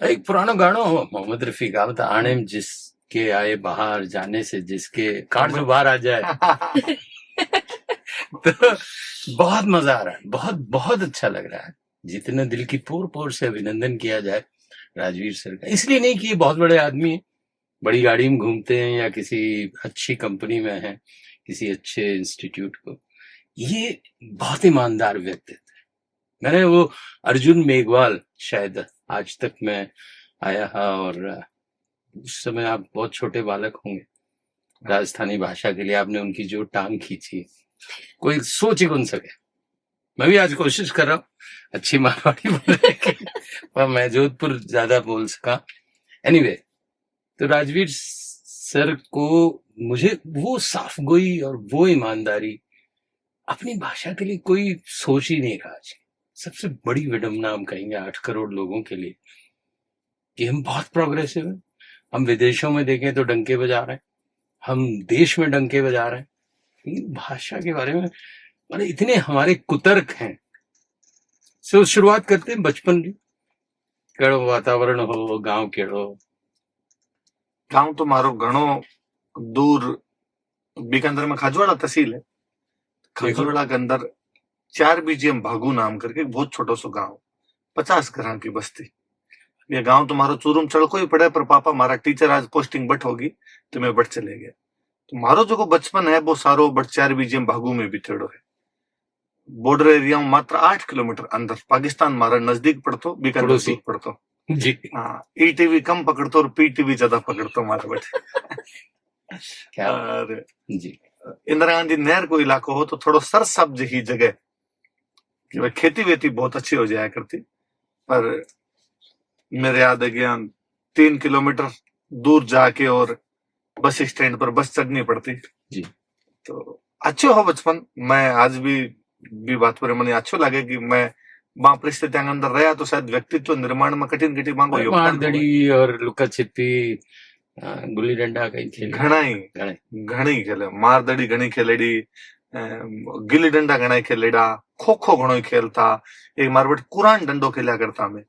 एक पुराना गाना हो मोहम्मद रफी का बता आने में जिसके आए बाहर जाने से जिसके कार जो बाहर आ जाए तो बहुत मजा आ रहा है, बहुत बहुत अच्छा लग रहा है। जितने दिल की पोर पोर से अभिनंदन किया जाए राजवीर सर का, इसलिए नहीं कि ये बहुत बड़े आदमी हैं, बड़ी गाड़ी में घूमते हैं या किसी अच्छी कंपनी में हैं, किसी अच्छे इंस्टीट्यूट को, ये बहुत ईमानदार व्यक्ति। मैंने वो अर्जुन मेघवाल शायद आज तक मैं आया था, और उस समय आप बहुत छोटे बालक होंगे, राजस्थानी भाषा के लिए आपने उनकी जो टांग खींची कोई सोच ही कौन सके। मैं भी आज कोशिश कर रहा हूँ अच्छी मारवाड़ी बोलने की, पर मैं जोधपुर ज्यादा बोल सका। एनीवे, तो राजवीर सर को मुझे वो साफ गोई और वो ईमानदारी, अपनी भाषा के लिए कोई सोच ही नहीं रहा आज। सबसे बड़ी विडंबना हम कहेंगे 8 करोड़ लोगों के लिए कि हम बहुत प्रोग्रेसिव हैं। हम विदेशों में देखें तो डंके बजा रहे हैं, हम देश में डंके बजा रहे हैं, लेकिन भाषा के बारे में मतलब इतने हमारे कुतर्क हैं। सो शुरुआत करते हैं बचपन की। कड़ो वातावरण हो गांव केड़ो? गांव तो मारो घणो दूर बीकानेर में खाजवाड़ा तहसील है। खाजवाड़ा के अंदर 4 बीजीएम भागू नाम करके एक बहुत छोटो सो गांव, 50 घर की बस्ती। ये गांव तो मारो चूरूम चढ़को ही पड़े, पर पापा मारा टीचर आज पोस्टिंग बट होगी तो मैं बट चले गया। तो मारो जो बचपन है वो सारो बट 4 बीजीएम भागू में बितेड़ो है। बॉर्डर एरिया में मात्र 8 किलोमीटर अंदर, पाकिस्तान मारा नजदीक पड़तो, बीकानेर दूर पड़तो जी। हाँ, ईटीवी कम पकड़तो और पीटीवी ज्यादा पकड़तो मारा बेटे। क्या और जी, इंदिरा गांधी नहर को इलाको हो तो थोड़ो सरसब जही जगह कि वह खेती वेती बहुत अच्छी हो जाया करती, पर मेरे याद है कि 3 किलोमीटर दूर जाके और बस स्टैंड पर बस चढ़नी पड़ती जी। तो अच्छो हो बचपन। मैं आज भी बात पर मैंने अच्छो लगे कि मैं वहां परिस्थिति के अंदर रहा तो शायद व्यक्तित्व निर्माण में कठिन कठिन मांगो योगदान मारदड़ी और लुका छिपी, गुल्ली डंडा कई खेल घणी खेले, मारदड़ी घणी खेलेड़ी, गिल्ली डंडा घणा खेलेड़ा, खो खो घणो खेलता। एक मारवट कुरान डंडो खेला करता मैं,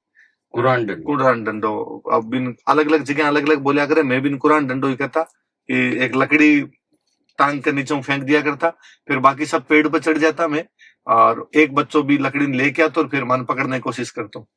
कुरान डंडो। अब बिन अलग अलग जगह अलग अलग बोलिया करे, मैं बिन कुरान डंडो ही कहता कि एक लकड़ी टांग के नीचे फेंक दिया करता, फिर बाकी सब पेड़ पर चढ़ जाता मैं, और एक बच्चों भी लकड़ी लेके आता और फिर मन पकड़ने की कोशिश करता हूँ।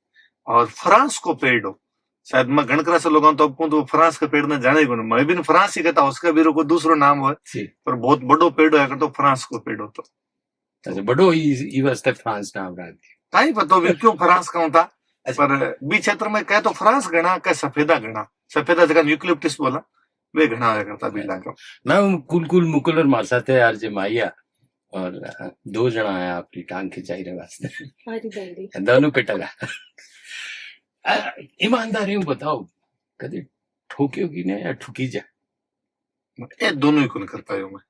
और फ्रांस को पेड़ हो, शायद मैं गणकरा से लोगों तो आपको तो फ्रांस का पेड़ ने जाने को नहीं, मैं भी फ्रांस ही कहता, उसका भी को दूसरो नाम हो, पर बहुत बड़ो पेड़ है तो फ्रांस को पेड़ हो तो बड़ो ई वास्ते फ्रांस नाम रहा कहीं पता भी क्यों फ्रांस का होता। पर बी क्षेत्र में कहे तो फ्रांस गणा कह सफेदा गणा, सफेदा जगह यूक्लिप्टिस बोला वे घना होया करता बिल्ला का। मैं कुल मुकुल और मासा थे यार जमाइया, और 2 जना आया अपनी टांग खिंचाई रे वास्ते दोनों पिटला। ईमानदारी बताओ कभी ठोकियो की नहीं या ठुकी जा? ये दोनों ही को कर पायो मैं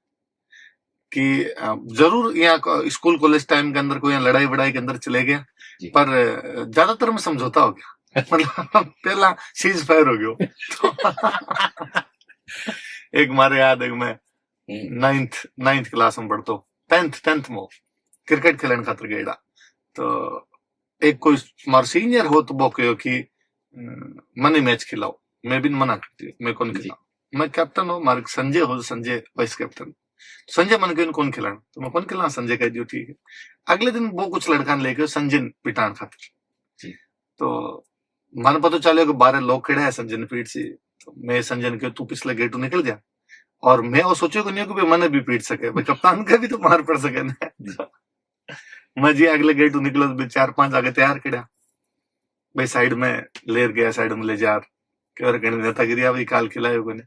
कि जरूर यहाँ स्कूल कॉलेज टाइम के अंदर कोई लड़ाई वड़ाई के अंदर चले गया, पर ज्यादातर में समझौता हो गया। मतलब पहला सीज फायर हो गया। एक मारे याद है मैं 9th क्लास में पढ़तो, 10th में क्रिकेट खेलने खातर गया, तो एक कोई मार सीनियर हो तो वो कहो कि मनी मैच खिलाओ, मैं भी मना करती हूँ, मैं कौन खिलाऊं, मैं कैप्टन हूँ, मार्ग संजय हो, संजय वाइस कैप्टन, संजय मन के कौन खिलाना, तो मैं कौन खिलाना, संजय कह दियो ठीक है। अगले दिन वो कुछ लड़का ने लेके संजय पिटान खातिर, तो मन पता चले कि 12 लोग खड़े हैं संजय ने पीट से, तो मैं संजय ने कहा तू पिछले गेटू निकल जा, और मैं वो सोचो कि नहीं कि मैंने भी पीट सके, भाई कप्तान का भी तो मार पड़ सके ना। मैं जी अगले गेटू निकलो तो 4-5 आगे तैयार खड़ा, भाई साइड में लेर गया, साइड में ले जा नेतागिरी भाई काल खिलायो को ने।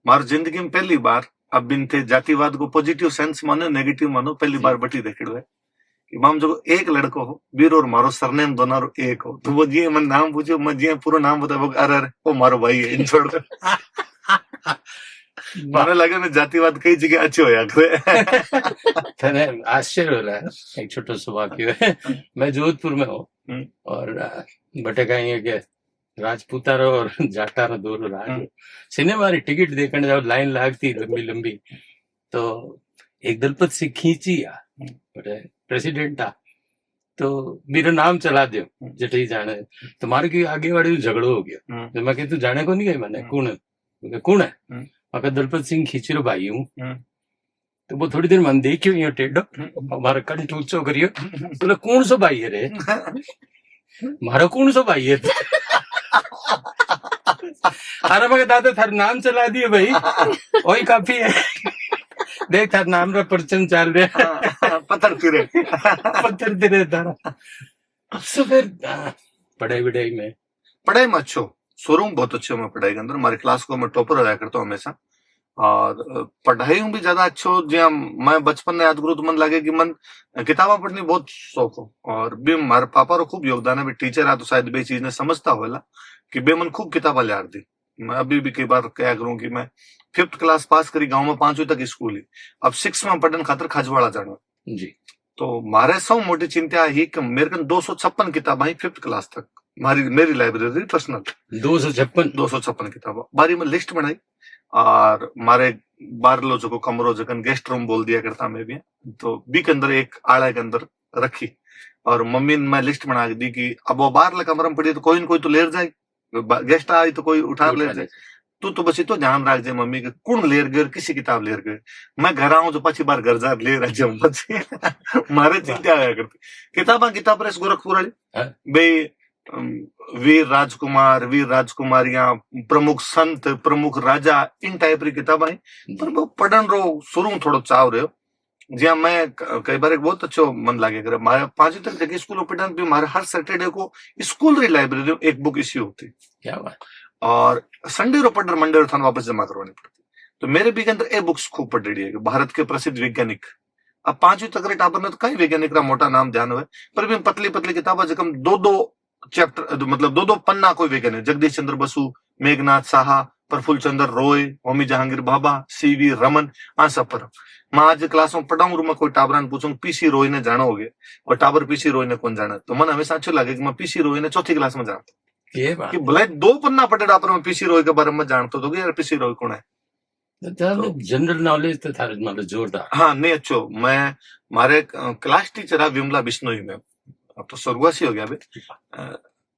मार जिंदगी में पहली बार अब बिन थे जातिवाद को पॉजिटिव सेंस मानो नेगेटिव मानो, पहली बार बटी देखड़ो है कि माम जो एक लड़को हो वीर और मारो सरनेम दोनों एक हो, तो वो जी मन नाम पूछो, मैं जी पूरा नाम बताओ, अरे वो मारो भाई है इन छोड़ दो। મને લાગે ને જાતિવાદ કઈ જગ્યાએ अच्छो होया करे। आश्चर्य हो रहा है, एक छोटा सा वाक्य है। मैं जोधपुर में हूँ और बटे कहेंगे कि राजपूतारो और जाटारो दोनों राज सिनेमा री टिकट देखने जाओ, लाइन लागती लंबी लंबी, तो एक दलपत से खींची बटे प्रेसिडेंट था, तो मेरा नाम चला दियो जटई जाने तो मारे की आगे वाले झगड़ो हो गया तो मैं तू जाने को नहीं गई मैंने कौन है अगर दलपत सिंह खींचरो भाई हूँ तो वो थोड़ी देर मन देखियो यो टेढ़ो हमारा कंठ ऊंचो करियो बोले कौन सो भाई है रे मारा कौन सो भाई है अरे मगर दादा थार नाम चला दिए भाई वही काफी है देख थार नाम रा परचम चल रहा पत्थर फिरे तारा सो फिर पढ़ाई में अच्छो शुरू में बहुत अच्छे हूँ मैं पढ़ाई के अंदर हमारी क्लास को मैं टॉपर रहा करता हूँ हमेशा और पढ़ाई में भी ज्यादा अच्छो जो मैं बचपन में याद करूँ तो मन लगे कि मन किताबा पढ़ने बहुत शौक हो और भी हमारे पापा रो खूब योगदान है टीचर है तो शायद बे चीज ने समझता होला कि बे मन खूब किताबा लिया दी मैं अभी भी कई बार क्या करूँ कि मैं 5th क्लास पास करी गांव में 5वीं तक स्कूल ही अब 6 में पढ़ने खातर खजवाड़ा जाना जी तो मारे सौ मोटी चिंता ही कि मेरे कन 256 किताबा ही 5th क्लास तक मेरी लाइब्रेरी पर्सनल 256 किताबा बारी में लिस्ट बनाई और मारे 12 लोगों को कमरों जगन गेस्ट रूम बोल दिया करता मैं भी तो बी के अंदर एक आड़ा के अंदर रखी और मम्मी ने मैं लिस्ट बना दी कि अब वो 12 कमरे में पड़ी तो कोई न कोई तो ले जाए गेस्ट आई तो कोई उठा ले जाए तू तो बस तो ध्यान रख जाए मम्मी के कौन लेर गए किसी किताब लेर गए मैं घर आऊं तो पची बार घर जा ले रह जाऊं बच्चे मारे चिंता आया करती किताब रेस गोरखपुर वाली बे वीर राजकुमारियां प्रमुख संत प्रमुख राजा इन टाइप की किताबा है पर वो पढ़न रो शुरू थोड़ो चाव रहे जहाँ मैं कई बार एक बहुत अच्छो मन लागे करे मारे 5वीं तक जगह स्कूल पढ़न भी हमारे हर सैटरडे को स्कूल री लाइब्रेरी में एक बुक इश्यू होती क्या बात और संडे रो पढ़ मंडे रो थान वापस जमा करवानी पड़ती तो मेरे भी के अंदर ए बुक्स खूब पढ़ रही है भारत के प्रसिद्ध वैज्ञानिक अब 5वीं तक रे टापर ने तो कई वैज्ञानिक का मोटा नाम ध्यान हुए पर भी पतली किताबा जकम दो चैप्टर मतलब 2 पन्ना कोई वैज्ञानिक जगदीश चंद्र बसु मेघनाथ साहा प्रफुल्ल चंद्र रॉय होमी जहांगीर भाभा सीवी रमन आ सब पर मैं आज क्लास में पढ़ाऊं मैं कोई टाबरा ने पूछूं पीसी रॉय ने जाना होगे और टाबर पीसी रॉय ने कौन जाना तो मन हमेशा अच्छो लगे कि मैं पीसी रॉय ने 4थी क्लास में जानता ये बात कि भले 2 पन्ना पढ़े टापर में पीसी रॉय के बारे में जानता तो यार पीसी रॉय कौन है तो जनरल नॉलेज तो थारे मतलब जोरदार हाँ नहीं अच्छो मैं मारे क्लास टीचर है विमला बिश्नोई में अब तो स्वर्गवासी हो गया भाई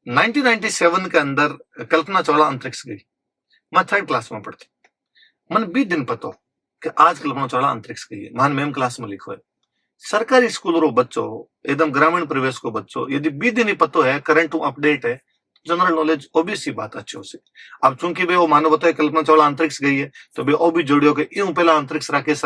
1997 के अंदर कल्पना चावला अंतरिक्ष गई मैं 3rd क्लास में पढ़ती मन 20 दिन पता कि आज कल्पना चावला अंतरिक्ष गई है मान मैम क्लास में लिखो है सरकारी स्कूल रो बच्चों एकदम ग्रामीण परिवेश को बच्चों यदि 20 दिन ही पतो है करंट अपडेट है जनरल नॉलेज ओबीसी बात अच्छी हो से अब चूंकि वे वो मानो बताए कल्पना चावला अंतरिक्ष गई है तो वे ओ भी जोड़ियो के यूं पहला अंतरिक्ष राकेश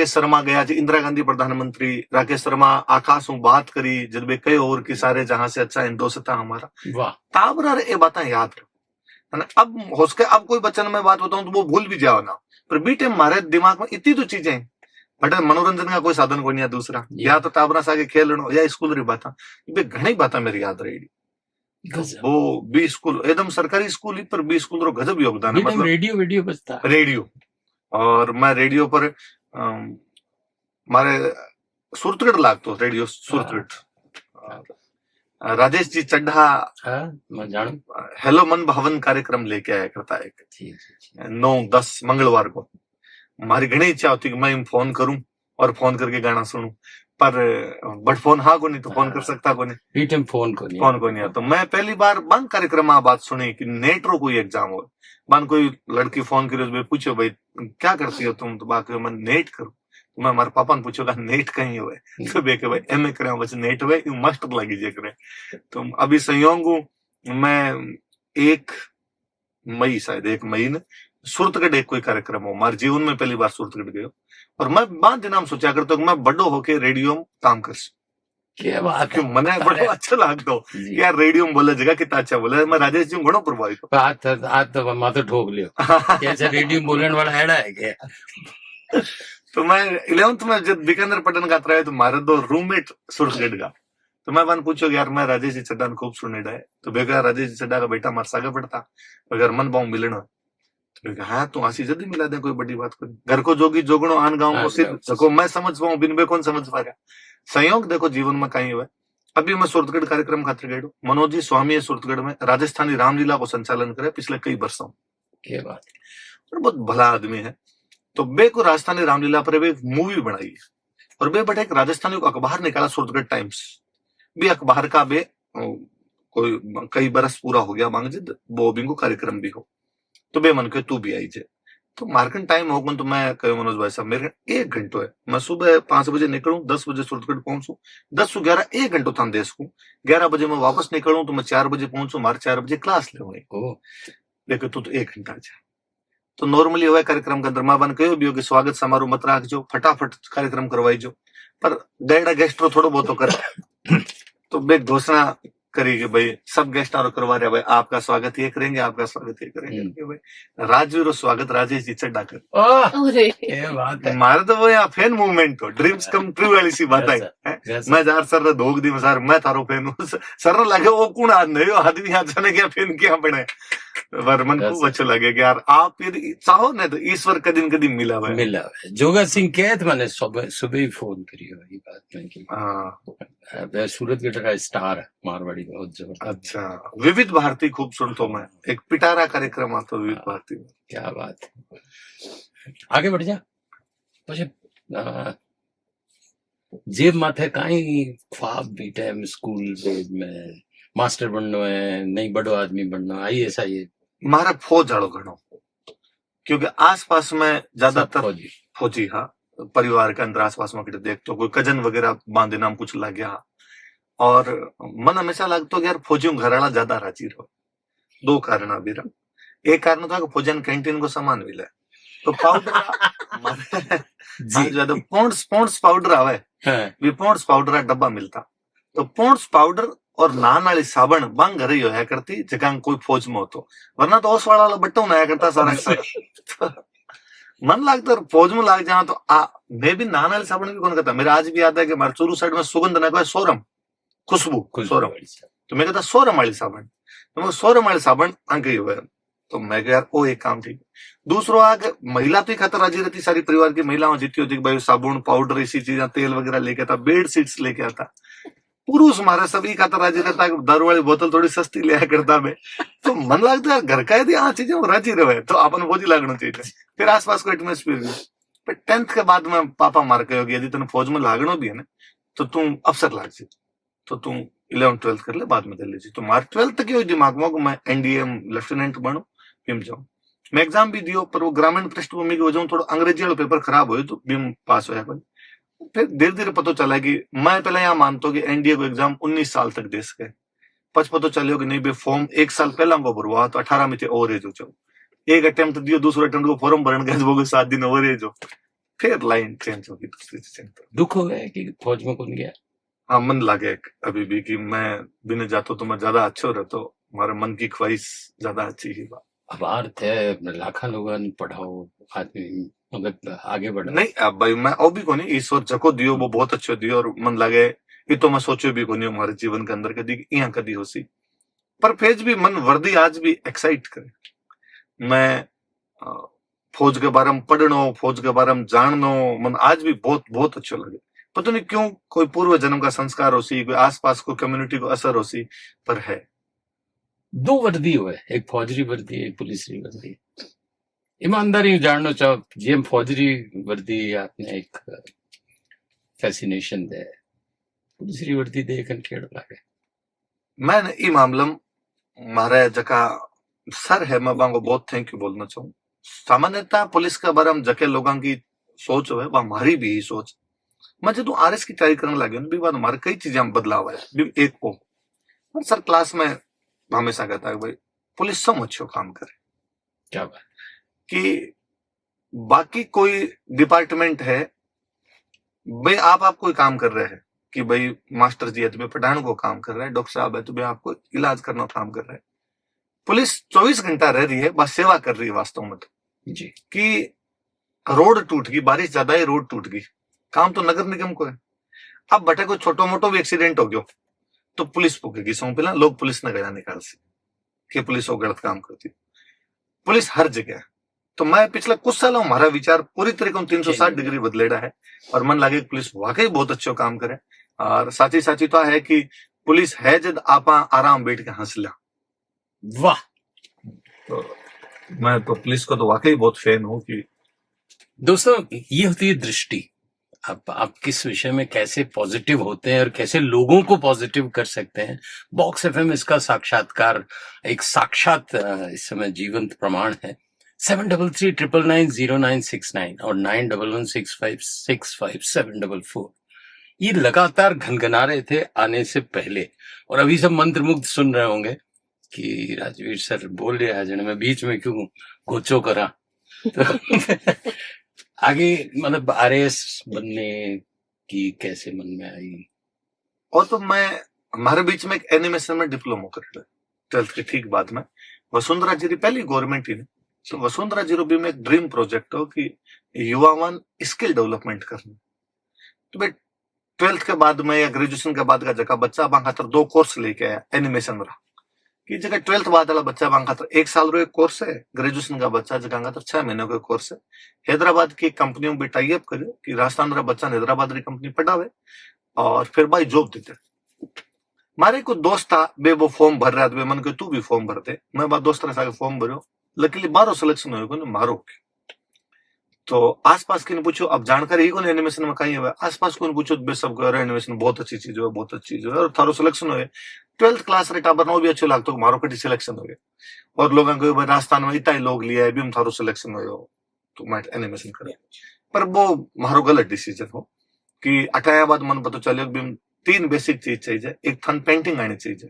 शर्मा गया जी इंदिरा गांधी प्रधानमंत्री राकेश शर्मा आकाश बात करी जब वे कई और की सारे जहां से अच्छा हिंदुस्तान हमारा वाह ताबरा ये बातें याद रहो अब हो सके अब कोई बच्चन में बात बताऊं तो वो भूल भी जाओ ना पर बीटे हमारे दिमाग में इतनी तो चीजें हैं बट मनोरंजन का कोई साधन कोई नहीं है दूसरा या तो टाबरा से आगे खेलना या स्कूल री बात घनी बातें मेरी याद रहेगी वो बी स्कूल एकदम सरकारी स्कूल ही पर बी स्कूल रो गजब योगदान है मतलब रेडियो बजता रेडियो और मैं रेडियो पर मारे सुरतगढ़ लागतो रेडियो सुरतगढ़ राजेश जी चड्ढा मैं जानू हेलो मन भवन कार्यक्रम लेके आया करता है 9-10 मंगलवार को हमारी घनी इच्छा होती कि मैं फोन करूं और फोन करके गाना सुनूं पर बट फोन हाँ को नहीं तो फोन कर सकता को नहीं फोन को नहीं तो मैं पहली बार बन कार्यक्रम में बात सुनी कि नेट रो कोई एग्जाम हो बन कोई लड़की फोन करी पूछो भाई क्या करती हो तुम तो बाकी मैं नेट करूं तो मैं हमारे पापा ने पूछोगा नेट कहीं हुए तो बेके भाई एमए करे बस नेट हुए मास्टर लगी जे करे तो अभी संयोग मैं 1 मई ने सुरतगढ़ एक कोई कार्यक्रम हो हमारे जीवन में पहली बार सुरतगढ़ गयो और मैं बाद दिन सोचा करता हूँ मैं बड़ो होके रेडियो में काम कर क्या बात है मने बड़ो अच्छा लगता यार रेडियो में बोला जगह कितना अच्छा बोला मैं राजेश जी घणो प्रभावित आज तो माथे ठोक लियो कैसे रेडियो बोलने वाला हैड़ा है क्या तो मैं 11th में जब बीकानेर पटन का रहा तो मारे 2 रूममेट सुरतगढ़ का तो मैं वन पूछो यार मैं राजेश जी चड्डा खूब सुनेड़ा है तो बेगा राजेश जी चड्डा का बेटा मार सागा पड़ता अगर मन पाऊं मिलना तो हाँ तू आसी जल्दी मिला दे कोई बड़ी बात कोई घर को जोगी जोगणो आन गांव को सिर्फ सको मैं समझ पाऊं बिन बे कौन समझ पा रहा संयोग देखो जीवन में कहीं हुआ अभी मैं सुरतगढ़ कार्यक्रम खातिर गयो मनोज जी स्वामी है सुरतगढ़ में राजस्थानी रामलीला को संचालन करे पिछले कई वर्षों क्या बात और बहुत भला आदमी है तो बे को राजस्थानी रामलीला पर एक मूवी बनाई है और बे बटे एक राजस्थानी को अखबार निकाला सूरतगढ़ टाइम्स भी अखबार का बे कोई कई बरस पूरा हो गया मांग जिद वो भी को कार्यक्रम भी हो तो बे मन के तू भी आई जे तो मार्कन टाइम होगा तो मैं कहो मनोज भाई साहब मेरे 1 घंटो है मैं सुबह 5 बजे निकलूं 10 बजे सूरतगढ़ पहुंचू 10 से 11 1 घंटो था देश को 11 बजे मैं वापस निकलूं तो मैं 4 बजे पहुंचू मारे 4 बजे क्लास ले देखो तू तो 1 घंटा जा तो नॉर्मली हुआ कार्यक्रम के अंदर मां बन कहो भी हो कि स्वागत समारोह मत राखजो फटाफट कार्यक्रम करवाई जो पर गैडा गेस्टरो थोड़ा बहुत तो कर तो बे घोषणा करी कि भाई सब गेस्ट आरो करवा रहे भाई आपका स्वागत ये करेंगे आपका स्वागत ये करेंगे भाई राजवीर और स्वागत राजेश जी चड्डा कर ये बात है मारे तो वो यहाँ फैन मूवमेंट हो ड्रीम्स कम ट्रू वाली सी बात है मैं जार सर धोख दी सर मैं थारो फैन हूँ सर लगे वो कौन आदमी आदमी यहाँ जाने क्या फैन क्या बने वर्मन को अच्छा लगे कि यार आप यदि चाहो ना तो ईश्वर कदी मिला हुआ मिला जोगा सिंह कहत मैंने सुबह ही फोन करी ये बात में कि मैं सूरतगढ़ का स्टार है मारवाड़ी बहुत जबरदस्त अच्छा विविध भारती खूब सुनता मैं एक पिटारा कार्यक्रम आता विविध भारती में क्या बात है आगे बढ़ जा પછી जेब माथे काई ख्वाब बीटे है स्कूल डेज में मास्टर बनना है नहीं बड़ो आदमी बनना IAS मारा फौज आड़ो घणो क्योंकि आसपास में ज्यादातर फौजी हाँ परिवार के अंदर आसपास में देख तो कोई कजन वगैरह बांधे नाम कुछ लग गया और मन हमेशा लगता यार फौजियों घराला ज्यादा राजी रहो 2 कारण अभी रहा एक कारण था कि फौजन कैंटीन को सामान मिले तो पाउडर ज्यादा पॉन्ड्स पाउडर आवे भी पॉन्ड्स पाउडर का डब्बा मिलता तो पॉन्ड्स पाउडर और नान वाली साबण बंग घरे होया करती जगह कोई फौज में होतो वरना तो ओस वाला बट्टो नया करता सारा मन लगता फौज में लाग जाओ तो मैं भी नान वाली साबण भी कौन करता मेरा आज भी याद है कि हमारे चूरू साइड में सुगंध ना सोरम खुशबू सोरम तो मैं कहता सोरम वाली साबण तो मैं सोरम वाली साबण गई हुआ तो मैं यार वो एक काम ठीक दूसरो आगे महिला तो ही खातर राजी रहती सारी परिवार की महिलाओं जीती होती भाई साबुन पाउडर ऐसी चीजें तेल वगैरह लेके आता बेड शीट्स लेके आता पुरुष हमारा सभी खातर राजी रहता है दारू वाली बोतल थोड़ी सस्ती लिया करता मैं तो मन लगता है घर का यदि हाँ चीजें राजी रहे तो अपन फौजी लगना चाहिए फिर आसपास को एटमोस्फियर फिर 10th के बाद में पापा मार के होगी यदि तेन फौज में लागनो भी है ना तो तुम अफसर लाग जी तो तुम 11th 12th कर ले बाद में कर लीजिए तो मार 12th तक ही दिमाग में मैं NDM लेफ्टिनेंट बनू बिम जाऊं मैं एग्जाम भी दियो पर वो ग्रामीण पृष्ठभूमि की वजह थोड़ा अंग्रेजी वाला पेपर खराब हो तो बिम पास होया फिर धीरे धीरे पता चला कि मैं पहले यहाँ मानता हूँ कि NDA को एग्जाम 19 साल तक दे सके पता चलो कि नहीं बे फॉर्म 1 साल पहला को भरवा तो 18 में थे और एज हो एक अटेम्प्ट दियो दूसरा अटेम्प्ट को फॉर्म भरन गए वो 7 दिन और एज हो फिर लाइन चेंज होगी दूसरी चेंज दुख हो गया कि फौज में कौन गया हाँ मन लगे अभी भी कि मैं बिना जाता तो मैं ज्यादा अच्छा रहता हमारे मन की ख्वाहिश ज्यादा अच्छी ही बात आभार थे लाखा लोगों ने पढ़ाओ आदमी मतलब आगे बढ़ा नहीं अब भाई मैं और भी को नहीं ईश्वर जको दियो वो बहुत अच्छो दियो और मन लगे ये तो मैं सोचो भी को नहीं हमारे जीवन के अंदर कदी यहाँ कदी हो सी पर फेज भी मन वर्दी आज भी एक्साइट करे मैं फौज के बारे में पढ़नो फौज के बारे में जाननो मन आज भी बहुत बहुत अच्छा लगे पता नहीं क्यों कोई पूर्व जन्म का संस्कार हो सी कोई आसपास को कम्युनिटी को असर हो सी पर है 2 वर्दी हुए एक फौजरी वर्दी एक पुलिसरी वर्दी ईमानदारी जानना चाहो जेम फौजरी वर्दी आपने एक फैसिनेशन दे पुलिसरी वर्दी देखन खेड़ लागे मैं ई मामलम मारे जका सर है मैं बांगो बहुत थैंक यू बोलना चाहूँ सामान्यतः पुलिस के बारे में जके लोगों की सोच है वह हमारी भी ही सोच मैं जो RS की तैयारी करने लगे भी बात हमारे कई चीजें बदलाव है एक को सर क्लास में हमेशा कहता है भाई पुलिस सब अच्छो काम करे क्या बात कि बाकी कोई डिपार्टमेंट है भाई आप कोई काम कर रहे हैं कि भाई मास्टर जी है तुम्हें पढ़ाने को काम कर रहे हैं डॉक्टर साहब है तुम्हें आपको इलाज करना काम कर रहे हैं पुलिस 24 घंटा रह रही है बस सेवा कर रही है वास्तव में तो जी कि रोड टूट गई बारिश ज्यादा है रोड टूट गई काम तो नगर निगम को है अब बटे को छोटो मोटो भी एक्सीडेंट हो गयो तो पुलिस पुकेगी सौ पहला लोग पुलिस न गया निकाल से कि पुलिस वो गलत काम करती पुलिस हर जगह तो मैं पिछले कुछ सालों हमारा विचार पूरी तरीके 360 डिग्री बदलेड़ा है और मन लगे पुलिस वाकई बहुत अच्छा काम करे और साथी साथी तो है कि पुलिस है जब आप आराम बैठ के हंस लिया वाह तो मैं तो पुलिस को तो वाकई बहुत फैन हूँ कि दोस्तों ये होती है दृष्टि आप किस विषय में कैसे पॉजिटिव होते हैं और कैसे लोगों को पॉजिटिव कर सकते हैं। बॉक्स एफएम इसका साक्षात्कार, एक साक्षात इस समय जीवंत प्रमाण है। 7339990969 और 9116565744 ये लगातार घनघना रहे थे आने से पहले, और अभी सब मंत्रमुग्ध सुन रहे होंगे कि राजवीर सर बोल रहे हैं जने मैं बीच में क्यों गोचो करा। तो आगे मतलब आरएएस बनने की कैसे मन में आई? और तो मैं हमारे बीच में एक एनिमेशन में डिप्लोमा कर लिया 12th के ठीक बाद में। वसुंधरा जी पहली गवर्नमेंट ही ने, तो वसुंधरा जी भी में एक ड्रीम प्रोजेक्ट हो कि युवावन स्किल डेवलपमेंट करना। तो भाई 12th के बाद में या ग्रेजुएशन के बाद का जगह बच्चा बांग खातर 2 कोर्स लेके आया एनिमेशन रहा कि जगह 12th बाद वाला बच्चा बांग खातर 1 साल रो एक कोर्स है, ग्रेजुएशन का बच्चा जगह खातर 6 महीने का कोर्स है। हैदराबाद की कंपनियों में टाई अप करे कि राजस्थान रा बच्चा हैदराबाद की कंपनी पढ़ावे और फिर भाई जॉब देते। मारे को दोस्त था बे वो फॉर्म भर रहा था, मन के तू भी फॉर्म भर दे। मैं बात दोस्त के फॉर्म भरो, लकीली 12 सिलेक्शन हो गए मारो। तो आसपास किन पूछो, अब जानकारी ही को एनिमेशन में कहीं हुआ, आसपास को पूछो बे सब कह रहे एनिमेशन बहुत अच्छी चीज है, बहुत अच्छी चीज है, और थारो सिलेक्शन हुए 12th क्लास रे टाबर नो भी अच्छो लागतो मारो कटी सिलेक्शन हो गए। और लोगों को भाई राजस्थान में इतना ही लोग लिया है भी हम थारो सिलेक्शन हो तो मैं एनिमेशन करे। पर वो मारो गलत डिसीजन हो कि अठाया बाद मन पता चलो भी 3 बेसिक चीज चाहिए। एक थान पेंटिंग आनी चाहिए,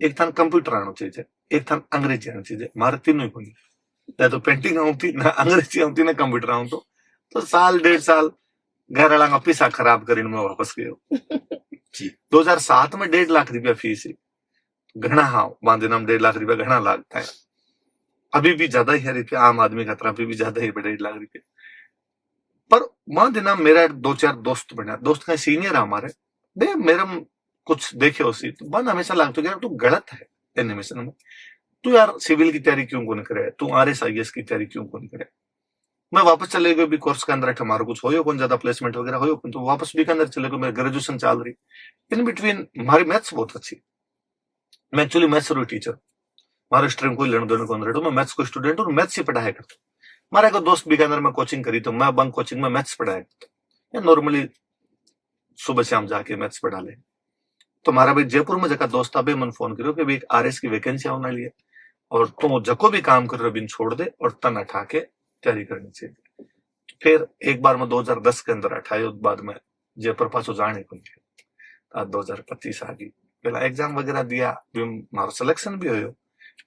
एक थान कंप्यूटर आना चाहिए, एक थान अंग्रेजी आना चाहिए। मारे तीनों ही कोई ना तो पेंटिंग आती ना अंग्रेजी आती ना कंप्यूटर आऊं तो साल 1.5 साल घर वाला का पैसा खराब कर मैं वापस गयो। 2007 में 1.5 लाख रुपया फीस है घना। हाँ बांधे नाम 1.5 लाख रुपया घना लागता है, अभी भी ज्यादा ही है रुपया आम आदमी का तरह, अभी भी ज्यादा ही 1.5 लाख रुपया। पर मान देना मेरा 2-4 दोस्त बना, दोस्त का सीनियर है हमारे, बे मेरा कुछ देखे उसी तो मन हमेशा लगता है तू गलत है एनिमेशन में, तू यार सिविल की तैयारी क्यों को नहीं करे, तू आरएस आईएएस की तैयारी क्यों को नहीं करे। मैं वापस चले गए भी कोर्स के अंदर हमारा कुछ हो कौन ज्यादा प्लेसमेंट वगैरह हो, तो वापस भी के अंदर चले गए, मेरी ग्रेजुएशन चल रही। इन बिटवीन हमारी मैथ्स बहुत अच्छी, मैं एक्चुअली मैथ्स रो टीचर, हमारे स्ट्रीम कोई लेने देने को अंदर मैं मैथ्स को स्टूडेंट और मैथ्स ही पढ़ाया करता। हमारे को दोस्त भी के अंदर मैं कोचिंग करी तो मैं बंक कोचिंग में मैथ्स पढ़ाया करता, नॉर्मली सुबह शाम जाके मैथ्स पढ़ा ले। तो हमारा भाई जयपुर में जगह दोस्त था, मन फोन करो कि एक आरएस की वैकेंसी आने वाली है और तुम जको भी काम कर रहे हो बिन छोड़ दे और तन उठा के तैयारी करनी चाहिए। फिर एक बार मैं 2010 के अंदर अठाई बाद में जयपुर पासो जाने को 2025 आ गई। पहला एग्जाम वगैरह दिया, मारो सिलेक्शन भी हो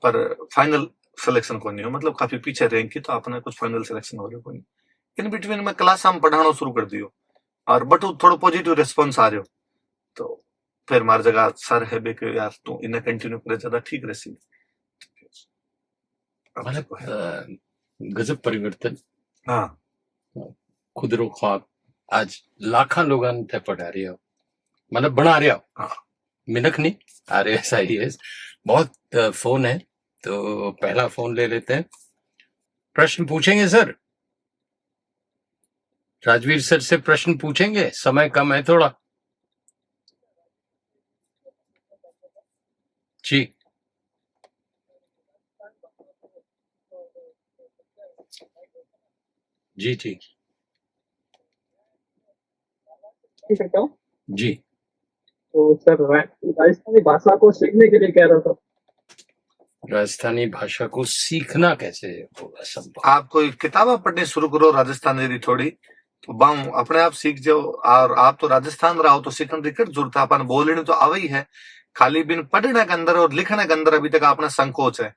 पर फाइनल सिलेक्शन को नहीं हो, मतलब काफी पीछे रैंक की, तो आपने कुछ फाइनल सिलेक्शन हो रहे को नहीं। इन बिटवीन में क्लास हम पढ़ाना शुरू कर दियो और बट थोड़ा पॉजिटिव रिस्पॉन्स आ रहे हो, तो फिर मार जगह सर है बे कि यार तू इन्हें कंटिन्यू करे ज्यादा ठीक रही। मतलब गजब परिवर्तन। हाँ खुद रो ख्वाब आज लाखा लोगों थे पढ़ा रहे हो, मतलब बना रहे हो। हाँ मिनख नहीं आरएएस आईएएस। बहुत फोन है तो पहला फोन ले लेते हैं। प्रश्न पूछेंगे सर, राजवीर सर से प्रश्न पूछेंगे, समय कम है थोड़ा। जी जी ठीक जी। तो सर राजस्थानी भाषा को सीखने के लिए कह रहा था। राजस्थानी भाषा को सीखना कैसे होगा संभव? आप कोई किताबें पढ़नी शुरू करो राजस्थानी थोड़ी, तो बाम अपने आप सीख जाओ। और आप तो राजस्थान रहो तो सीखने की जरूरत है, अपन बोलने तो आवे ही है, खाली बिन पढ़ने के अंदर और लिखने के अंदर अभी तक अपना संकोच है।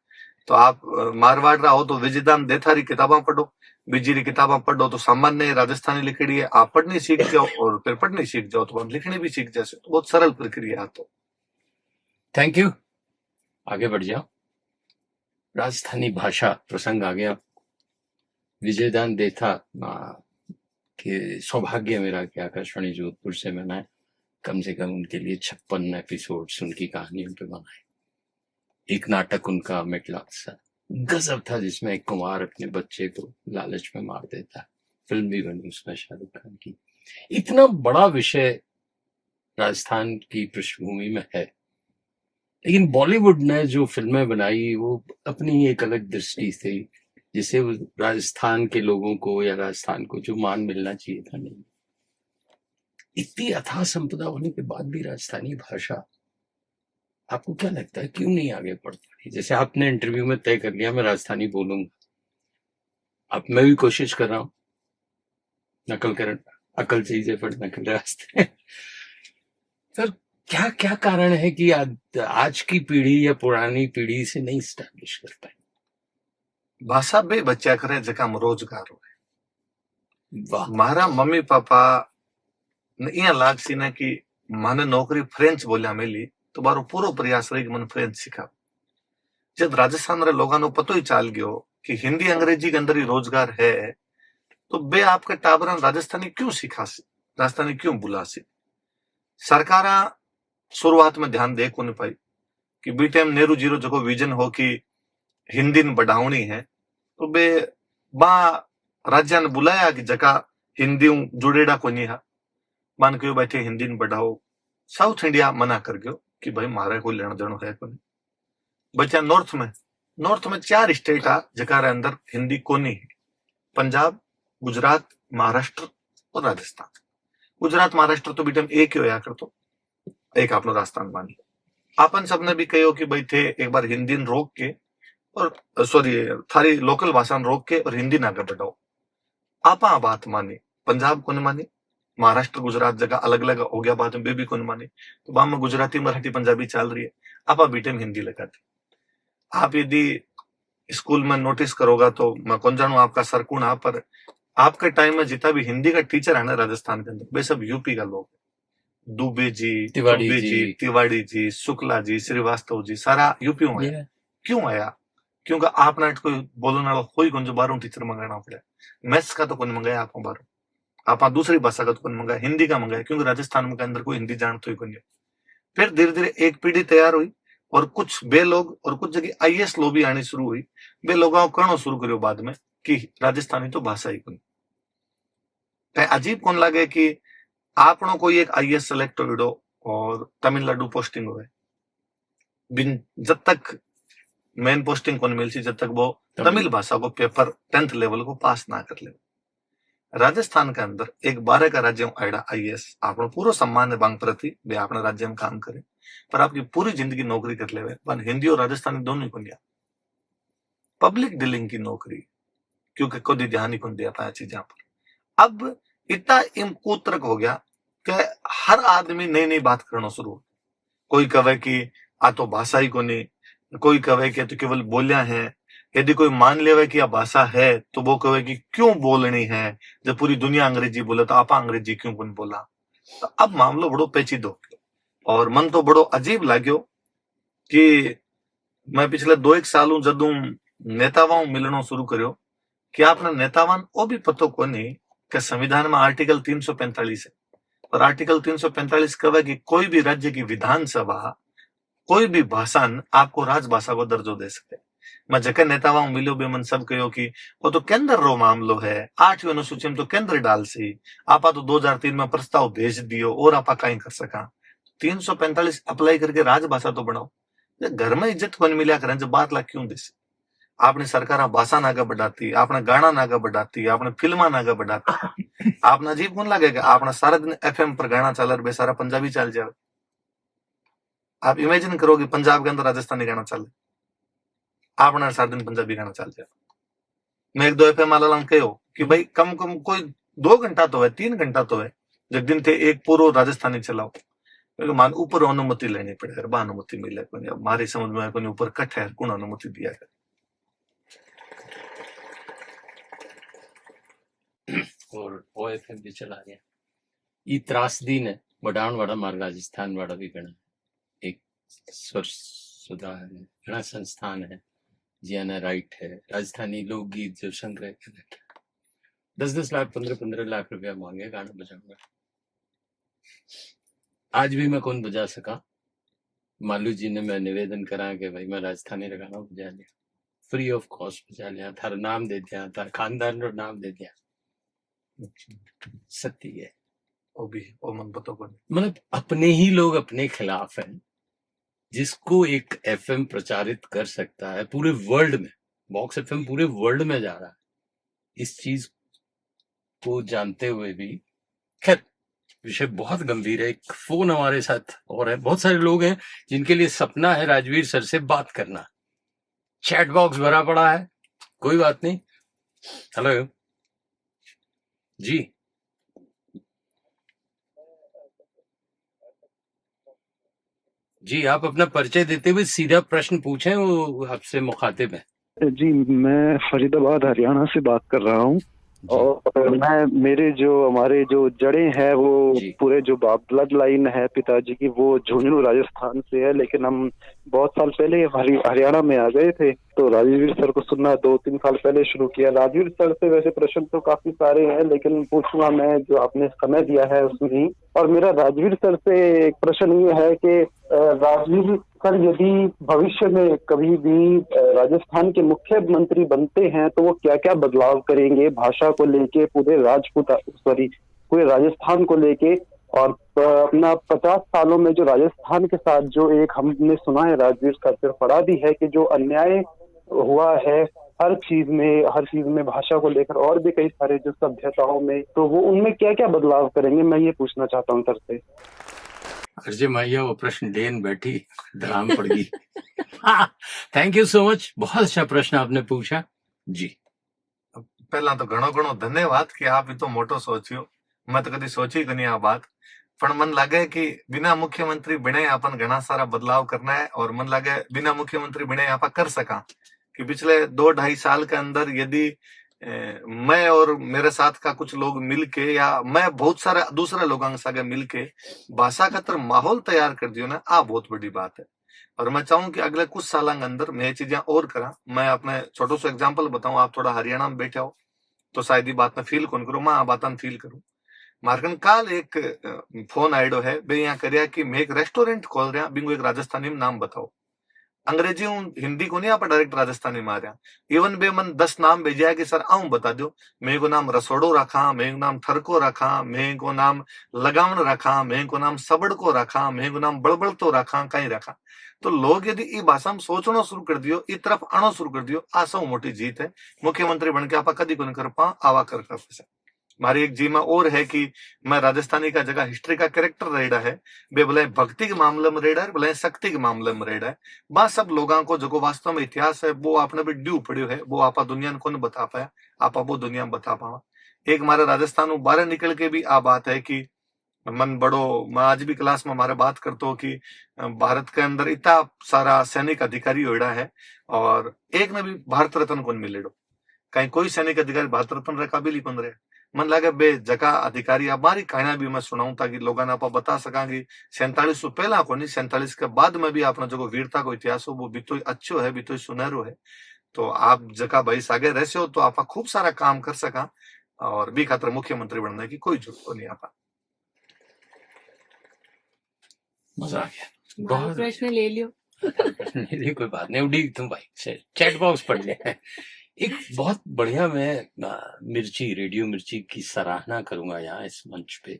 तो आप मारवाड़ रहो तो विजयदान देथारी किताबें पढ़ो, बिजली किताबें पढ़ो तो सामान्य राजस्थानी लिखड़ी है, आप पढ़नी सीख जाओ और फिर पढ़नी सीख जाओ तो लिखनी भी सीख जाए, तो बहुत सरल प्रक्रिया है। तो थैंक यू, आगे बढ़ जाओ। राजस्थानी भाषा प्रसंग आ गया, विजयदान देथा कि सौभाग्य मेरा कि आकाशवाणी जोधपुर से मैंने कम से कम उनके लिए 56 एपिसोड्स उनकी कहानियों पे बनाए। एक नाटक उनका मेटलाक्सा गजब था, जिसमें एक कुमार अपने बच्चे को लालच में मार देता, फिल्म भी बनी उसमें शाहरुख खान की। इतना बड़ा विषय राजस्थान की पृष्ठभूमि में है, लेकिन बॉलीवुड ने जो फिल्में बनाई वो अपनी एक अलग दृष्टि से, जिसे राजस्थान के लोगों को या राजस्थान को जो मान मिलना चाहिए था नहीं। इतनी अथाह संपदा होने के बाद भी राजस्थानी भाषा, आपको क्या लगता है क्यों नहीं आगे बढ़ पा रही? जैसे आपने इंटरव्यू में तय कर लिया मैं राजस्थानी बोलूंगा, अब मैं भी कोशिश कर रहा हूँ, नकल कर, अकल चाहिए पर नकल रास्ते। सर क्या क्या कारण है कि आज की पीढ़ी या पुरानी पीढ़ी से नहीं स्टैब्लिश कर पाई? भाषा बे बच्चा करे जका रोजगार हो। वाह, मारा मम्मी पापा ने इं लागसी ने कि माने नौकरी फ्रेंच बोलिया मिली तो मारो पूरो प्रयास रही कि मन फ्रेंच सीखा। जब राजस्थान रे लोगों को पतो ही चाल गयो कि हिंदी अंग्रेजी के अंदर ही रोजगार है, तो बे आपके टाबरन राजस्थानी क्यों सिखासी, राजस्थानी क्यों बुलासी? सरकारा शुरुआत में ध्यान दे को नहीं पाई कि बी टाइम नेहरू जीरो जो विजन हो कि हिंदी ने बढ़ावनी है, तो बे बा राज्य ने बुलाया कि जका हिंदी जुड़ेड़ा को नहीं है, मान क्यों बैठे हिंदी ने बढ़ाओ। साउथ इंडिया मना कर गयो कि भाई मारे कोई लेना देना है को नहीं। बच्चा नॉर्थ में 4 स्टेट आ जकार अंदर हिंदी को नहीं है, पंजाब, गुजरात, महाराष्ट्र और राजस्थान। गुजरात महाराष्ट्र तो बेटा एक ही होया करतो, एक आपनो राजस्थान मान लो। अपन सबने भी कहो कि भाई थे एक बार हिंदी रोक के और सॉरी थारी लोकल भाषा रोक के और हिंदी ना आगे बढ़ाओ। आपा बात मानी, पंजाब को नहीं मानी, महाराष्ट्र गुजरात जगह अलग अलग हो गया, बाद में भी कौन मानी, तो वहां में गुजराती मराठी पंजाबी चल रही है, आपा बीटे में हिंदी लगाती। आप यदि स्कूल में नोटिस करोगा तो मैं कौन जानू आपका सरकुण आप, पर आपके टाइम में जितना भी हिंदी का टीचर है ना राजस्थान के अंदर, वे सब यूपी का लोग, दुबे जी, तिवाड़ी जी, शुक्ला जी, श्रीवास्तव जी, सारा यूपी में आया। क्यों आया? क्योंकि आपने कोई बोलने वाला कोई कौन जो बारह टीचर मंगाना पड़ा, मैथ्स का तो कौन मंगाया आप बारह, आप दूसरी भाषा का तो कौन मंगाया, हिंदी का मंगाया, क्योंकि राजस्थान के अंदर कोई हिंदी जानते ही कौन। फिर धीरे धीरे एक पीढ़ी तैयार हुई और कुछ बे लोग और कुछ जगह आईएएस लो भी आनी शुरू हुई, बे लोगों को कहना शुरू करो बाद में कि राजस्थानी तो भाषा ही कौन। अजीब कौन लगे कि आपनो कोई एक आईएएस सेलेक्ट हो और तमिलनाडु पोस्टिंग हो, जब तक मेन पोस्टिंग कौन मिलती जब तक वो तमिल भाषा को पेपर 10th लेवल को पास ना कर ले। राजस्थान के अंदर एक 12 का राज्य आईडा आईएएस, आपनो पूरा सम्मान है बांग प्रति, वे अपने राज्य में काम करे, पर आपकी पूरी जिंदगी नौकरी कर ले, हिंदी और राजस्थानी दोनों ही को दिया पब्लिक डीलिंग की नौकरी, क्योंकि कोई ध्यान ही कौन दिया पाया चीजा पर। अब इतना इमकूत्रक हो गया कि हर आदमी नई नई बात करना शुरू हो। कोई कहे कि आ तो भाषा ही को नहीं, कोई कहे कि तो केवल बोलिया है। यदि कोई मान लेवे कि यह भाषा है तो वो कहे कि क्यों बोलनी है, जब पूरी दुनिया अंग्रेजी बोले तो आप अंग्रेजी क्यों कौन बोला। तो अब मामलो बड़ो पेचीदो हो गयो और मन तो बड़ो अजीब लाग्यो कि मैं पिछले 2-1 सालों जदू नेतावाओं मिलनो शुरू करो कि आपने नेतावान वो भी पतो को नहीं कि संविधान में आर्टिकल 345 है, और आर्टिकल 345 कहे कि कोई भी राज्य की विधानसभा कोई भी भाषा आपको राजभाषा को दर्जो दे सके। मैं जगह नेतावाओं मिलो भी मन सब कहो कि वो तो केंद्र रो मामलो है, 8वीं अनुसूची में तो केंद्र डाल सी, आपा तो 2003 में प्रस्ताव भेज दियो और आपा कहीं कर सका। 345 अप्लाई करके राजभाषा तो बनाओ। घर में इज्जत को नहीं मिला करें जब बात ला क्यों देसी। आपने सरकार भाषा नागा बढ़ाती, आपने गाना नागा बढ़ाती, आपने फिल्मा नागा बढ़ाती। आपने अजीब कौन लगेगा आपने सारा दिन एफएम पर गाना चल रहे, सारा पंजाबी चल जाए। आप इमेजिन करो कि पंजाब के अंदर राजस्थानी गाना चले, आपने सारा दिन पंजाबी गाना चल जाए। मैं 1-2 एफएम वाला कहो कि भाई कम कम कोई 2 घंटा तो है, 3 घंटा तो है, जब दिन थे एक पूरा राजस्थानी चलाओ, मान ऊपर अनुमति लेनी पड़ेगा, बा अनुमति मिले को नहीं। अब हमारी समझ में कोई ऊपर कट है, कौन अनुमति दिया है। और ओएफएम भी चला गया। ई त्रासदी ने बढ़ाण वाला मार राजस्थान वाला भी घणा एक स्वर सुधा है, घणा संस्थान है जियाना राइट है, राजस्थानी लोकगीत जो संग्रह कर 10-10 लाख 15-15 लाख रुपया मांगे गाना बजाऊंगा। आज भी मैं कौन बजा सका। मालू जी ने मैं निवेदन करा कि भाई मैं राजस्थानी गाना बजा लिया, फ्री ऑफ कॉस्ट बजा लिया, थारा नाम दे दिया, थारा खानदान रो नाम दे दिया। सत्य है वो भी वो मन पता को मतलब अपने ही लोग अपने खिलाफ हैं। जिसको एक एफएम प्रचारित कर सकता है पूरे वर्ल्ड में, बॉक्स एफएम पूरे वर्ल्ड में जा रहा है, इस चीज को जानते हुए भी। खैर विषय बहुत गंभीर है। एक फोन हमारे साथ और है, बहुत सारे लोग हैं जिनके लिए सपना है राजवीर सर से बात करना। चैट बॉक्स भरा पड़ा है, कोई बात नहीं। हेलो जी, जी आप अपना परिचय देते हुए सीधा प्रश्न पूछें, वो आपसे मुखातिब है। जी, मैं फरीदाबाद हरियाणा से बात कर रहा हूँ जी और हमारे जो जड़ें हैं वो जी पूरे जो ब्लड लाइन है पिताजी की वो झुंझुनू राजस्थान से है, लेकिन हम बहुत साल पहले हरियाणा में आ गए थे तो राजवीर सर को सुनना 2-3 साल पहले शुरू किया। राजवीर सर से वैसे प्रश्न तो काफी सारे हैं लेकिन पूछूंगा मैं जो आपने समय दिया है उसमें ही। और मेरा राजवीर सर से एक प्रश्न ये है कि राजवीर सर यदि भविष्य में कभी भी राजस्थान के मुख्यमंत्री बनते हैं तो वो क्या क्या बदलाव करेंगे भाषा को लेके, पूरे राजस्थान को लेके। और अपना 50 सालों में जो राजस्थान के साथ जो एक हमने सुना है राजवीर सर से पढ़ा भी है कि जो अन्याय हुआ है हर चीज में भाषा को लेकर और भी कई सारे जो सभ्यताओं में, तो वो उनमें क्या क्या बदलाव करेंगे, मैं ये पूछना चाहता हूँ सर से। अर्जे मैया वो प्रश्न लेन बैठी, धराम पड़ गई। थैंक यू सो मच, बहुत अच्छा प्रश्न आपने पूछा जी। पहला तो घणो घणो धन्यवाद कि आप इतो मोटो सोचियो। मैं तो कभी सोची कोनी आ बात, पण मन लागे कि बिना मुख्यमंत्री बने अपन घना सारा बदलाव करना है। और मन लागे बिना मुख्यमंत्री बने आप कर सका कि पिछले 2-2.5 साल के अंदर यदि मैं और मेरे साथ का कुछ लोग मिलके या मैं बहुत सारे दूसरे लोगों के साथ मिलके भाषा का तर माहौल तैयार कर दियो ना, आ बहुत बड़ी बात है। और मैं चाहूं कि अगले कुछ साल के अंदर मैं ये चीजें और करा। मैं अपने छोटो सो एग्जाम्पल बताऊं, आप थोड़ा हरियाणा में बैठे हो तो शायद ये बात में फील कौन करूं, मैं आ बात में फील करूं। मार्कन काल एक फोन आइडो है बे यहाँ करिया कि मैं एक रेस्टोरेंट खोल रहा, बिंगो एक राजस्थानी में नाम बताओ। अंग्रेजी हिंदी को नहीं आप डायरेक्ट राजस्थानी में आ रहा। इवन बे मन 10 नाम भेजा है कि सर आऊं बता दो। मैं को नाम रसोड़ो रखा, मैं को नाम थरको रखा, मैं को नाम लगावन रखा, मैं को नाम सबड़ को रखा, मैं को नाम बड़बड़ तो रखा, कहीं रखा। तो लोग यदि ई भाषा में सोचना शुरू कर दियो, ई तरफ आना शुरू कर दियो, आ सौ मोटी जीत है। मुख्यमंत्री बन के आप कदी को नहीं कर पा, आवा कर मारी एक जी में और है कि मैं राजस्थानी का जगह हिस्ट्री का कैरेक्टर रेड़ा है, बे भले भक्ति के मामले में रेड़ा है, भले शक्ति के मामले में रेड़ा है। बा सब लोगों को जो वास्तव में इतिहास है वो आपने भी ड्यू पड़ियो है, वो आपा दुनिया को नहीं बता पाया, आप वो दुनिया में बता पावा। एक हमारे राजस्थान बाहर निकल के भी आ बात है कि मन बड़ो, मैं आज भी क्लास में हमारे बात करता हूँ कि भारत के अंदर इतना सारा सैनिक अधिकारी होड़ा है और एक ने भी भारत रत्न कौन मिलेडो, कहीं कोई सैनिक अधिकारी भारत रत्न रे काबिल ही कौन रहे। मन लगे बे जगह अधिकारी हमारी कहानियां भी मैं सुनाऊं ताकि लोगों ने आप बता सका कि 47 पहला को नहीं 47 के बाद में भी अपना जो वीरता को इतिहास हो वो भी तो अच्छो है, भी तो सुनहरो है। तो आप जगह भाई आगे रहसे हो तो आप खूब सारा काम कर सका और भी खातर मुख्यमंत्री बनने की कोई जरूरत नहीं। आप मजा आ गया, बहुत बहुत प्रश्न ले लियो। नहीं कोई बात नहीं, उड़ी तुम भाई चैट बॉक्स पढ़ ले। एक बहुत बढ़िया, मैं मिर्ची, रेडियो मिर्ची की सराहना करूंगा यहाँ इस मंच पे।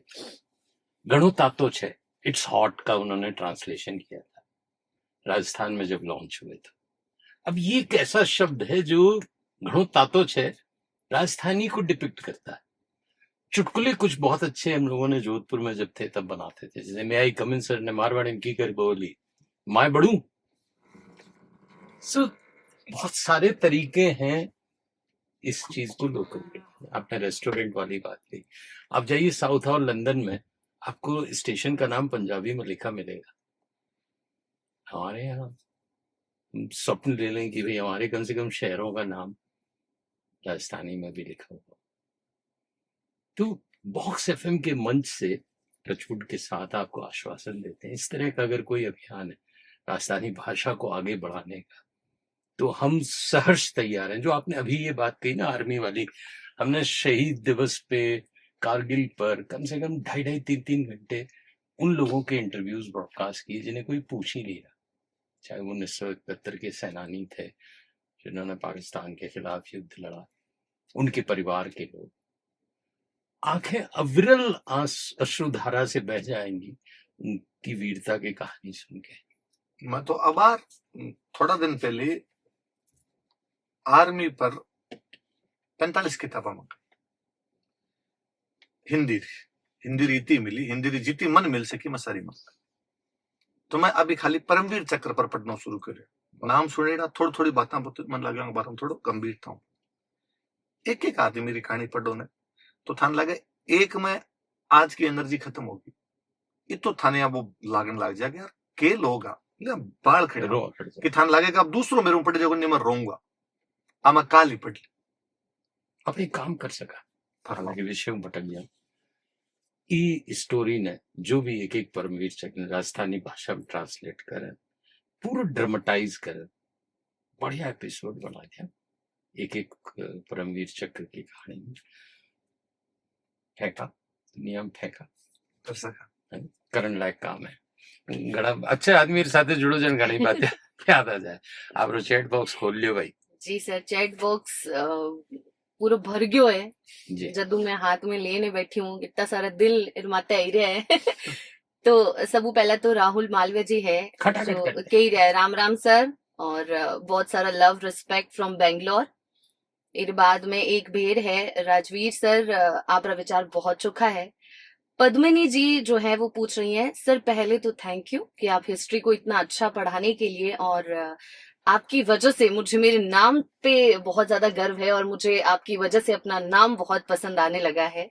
गणो तातो छे, इट्स हॉट का उन्होंने ट्रांसलेशन किया था राजस्थान में जब लॉन्च हुए थे। अब ये एक ऐसा शब्द है जो घणो तातो छे राजस्थानी को डिपिक्ट करता है। चुटकुले कुछ बहुत अच्छे हम लोगों ने जोधपुर में जब थे तब बनाते थे, जैसे मैं आई कमिन सर ने मारवाड़ी की कर बोली माय बड़ू। सो बहुत सारे तरीके हैं इस चीज को लोकल के। आपने रेस्टोरेंट वाली बात की, आप जाइए साउथ और लंदन में आपको स्टेशन का नाम पंजाबी में लिखा मिलेगा। हमारे यहाँ स्वप्न ले लें कि भाई हमारे कम से कम शहरों का नाम राजस्थानी में भी लिखा होगा। तो बॉक्स एफएम के मंच से टचवुड के साथ आपको आश्वासन देते हैं, इस तरह का अगर कोई अभियान है राजस्थानी भाषा को आगे बढ़ाने का तो हम सहर्ष तैयार हैं। जो आपने अभी ये बात कही ना आर्मी वाली, हमने शहीद दिवस पे कारगिल पर कम से कम 2.5-3 घंटे उन लोगों के इंटरव्यूज ब्रॉडकास्ट किए जिन्हें कोई पूछ ही नहीं रहा, चाहे वो 1971 के सेनानी थे जिन्होंने पाकिस्तान के खिलाफ युद्ध लड़ा, उनके परिवार के लोग। आंखें अविरल अश्रुधारा से बह जाएंगी उनकी वीरता की कहानी सुन के। मैं तो अबार थोड़ा दिन पहले आर्मी पर 45 किताबा मंगाई, हिंदी हिंदी रीति मिली, हिंदी री जीती मन मिल सकी मैं सारी मन। तो मैं अभी खाली परमवीर चक्र पर पढ़ना शुरू करियो। नाम सुनेड़ा थोड़ी थोड़ी बातें मन लगे बारे थोड़ो गंभीर था। एक एक आदमी मेरी कहानी पढ़ो ने तो थान लगे एक में आज की एनर्जी खत्म होगी, ये तो थाने अब वो लागन लग जाएगा यार के लोग बाल खड़े कि थान लगेगा अब दूसरों मेरे पड़ जाएगा नहीं मैं रोऊंगा आमा काल ही पड़ अपनी काम कर सका। हालांकि विषय में भटक गया। ई स्टोरी ने जो भी एक एक परमवीर चक्र ने राजस्थानी भाषा में ट्रांसलेट करे, पूरा ड्रामेटाइज करे, बढ़िया एपिसोड बना दिया एक एक परमवीर चक्र की कहानी में। फेंका दुनिया में फेंका कर सका करण लायक काम है। घड़ा अच्छे आदमी साथे जुड़ो जन घणी बातें याद आ जाए। आप चैट बॉक्स खोल लियो भाई। जी सर, चैट बॉक्स पूरा भर गयो है जी। जदू मैं हाथ में लेने बैठी हूँ, इतना सारा दिल इरमाते आई रहा है तो सबू पहला तो राहुल मालवीय जी है जो कही रहा है राम राम सर, और बहुत सारा लव रिस्पेक्ट फ्रॉम बेंगलोर। इस बाद में एक भेर है राजवीर सर, आपका विचार बहुत चोखा है। पद्मिनी जी जो है वो पूछ रही हैं, सर पहले तो थैंक यू कि आप हिस्ट्री को इतना अच्छा पढ़ाने के लिए, और आपकी वजह से मुझे मेरे नाम पे बहुत ज्यादा गर्व है और मुझे आपकी वजह से अपना नाम बहुत पसंद आने लगा है।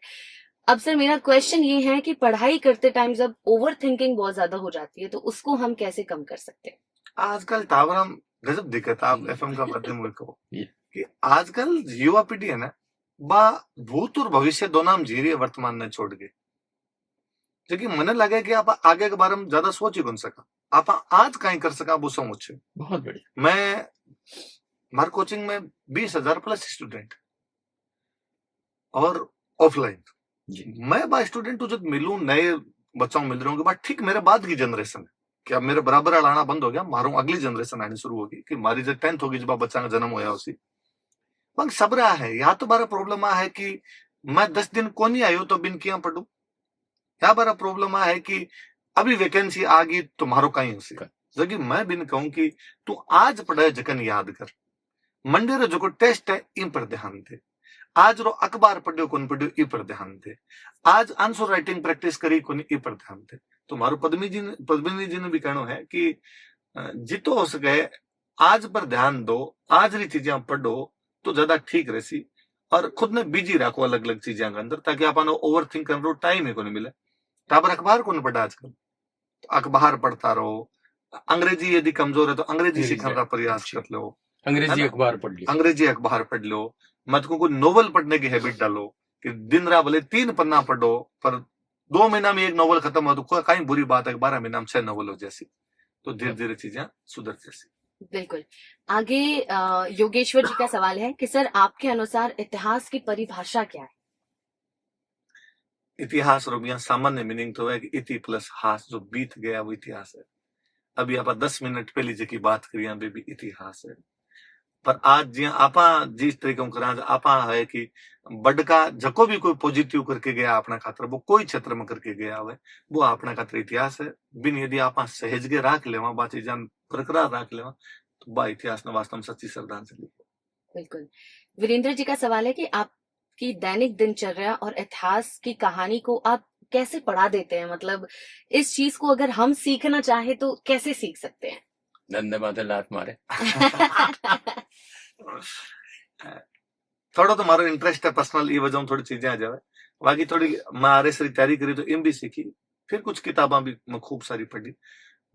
अब सर मेरा क्वेश्चन ये है कि पढ़ाई करते टाइम जब ओवर थिंकिंग बहुत ज्यादा हो जाती है तो उसको हम कैसे कम कर सकते हैं? आजकल तावरम गजब दिक्कत आप एफएम का माध्यम को कि आजकल युवा पीढ़ी है ना बा भूत और भविष्य दोनों हम जी रही है वर्तमान ने छोड़ के, क्योंकि मने लगे कि आप आगे के बारे में ज्यादा सोच ही कौन सका, आप आज कहीं कर सका वो समझ। बहुत बढ़िया। मैं मार कोचिंग में 20,000 प्लस स्टूडेंट और ऑफलाइन मैं बा स्टूडेंट जब मिलूं नए बच्चों मिल रहे होंगे ठीक मेरे बाद की जनरेशन है कि अब मेरे बराबर आना बंद हो गया, मारो अगली जनरेशन आनी शुरू होगी कि मारी जब 10th होगी जब बच्चा का जन्म होया उसी पर सब रहा है। या तो बारा प्रॉब्लम है कि मैं 10 दिन को नहीं आयो तो बिन किया पढ़ू, या बारा प्रॉब्लम है कि अभी वैकेंसी आ गई तुम्हारो कहीं उसी जगह मैं बिन कहूं कि तू आज पढ़े जकन याद कर, मंडे रो जो टेस्ट है इन पर ध्यान दे, आज रो अखबार पढ़ियो कौन पढ़ियो ई पर ध्यान दे, आज आंसर राइटिंग प्रैक्टिस करी कौन ई पर ध्यान दे। तो मारो पद्मिनी जी ने भी कहना है कि जितो हो सके आज पर ध्यान दो, आज री चीजें पढ़ो तो ज्यादा ठीक रहसी, और खुद ने बिजी रखो अलग अलग चीजें के अंदर ताकि आप ओवर थिंक कर रो टाइम ही को नहीं मिले। टाबर अखबार कौन पढ़ा आजकल, तो अखबार पढ़ता रहो, अंग्रेजी यदि कमजोर है तो अंग्रेजी सीखने का प्रयास कर लो, अंग्रेजी अखबार पढ़ लो, अंग्रेजी अखबार पढ़ लो, मत को नोवेल पढ़ने की हैबिट डालो कि दिन रात भले 3 पन्ना पढ़ो पर 2 महीना में एक नोवेल खत्म हो तो कहीं बुरी बात है, 12 महीना में 6 नोवेल हो जैसी, तो धीरे धीरे चीजें सुधर जैसी। बिल्कुल। आगे योगेश्वर जी का सवाल है कि सर आपके अनुसार इतिहास की परिभाषा क्या है? इतिहास रोगिया सामान्य मीनिंग तो है कि इति प्लस हास, जो बीत गया वो इतिहास है। अभी आप 10 मिनट पहले जी की बात करिए भी इतिहास है, पर आज जी आपा जिस तरीके करा आपा है कि बड़का जको भी कोई पॉजिटिव करके गया अपना खातर वो कोई क्षेत्र में करके गया हुआ वो अपना खातर इतिहास है। बिन यदि आप सहज के राख लेवा बा चीजा बरकरार राख लेवा तो बा इतिहास ने वास्तव में सच्ची श्रद्धांजलि। बिल्कुल। वीरेंद्र जी का सवाल है कि आपकी दैनिक दिनचर्या और इतिहास की कहानी को आप कैसे पढ़ा देते हैं, मतलब इस चीज को अगर हम सीखना चाहे तो कैसे सीख सकते हैं? धंधे माथे लात मारे थोड़ा तो मारो इंटरेस्ट है पर्सनल ये वजह थोड़ी चीजें आ जावे, बाकी थोड़ी मैं आरएस की तैयारी करी तो एम भी सीखी, फिर कुछ किताबा भी मैं खूब सारी पढ़ी।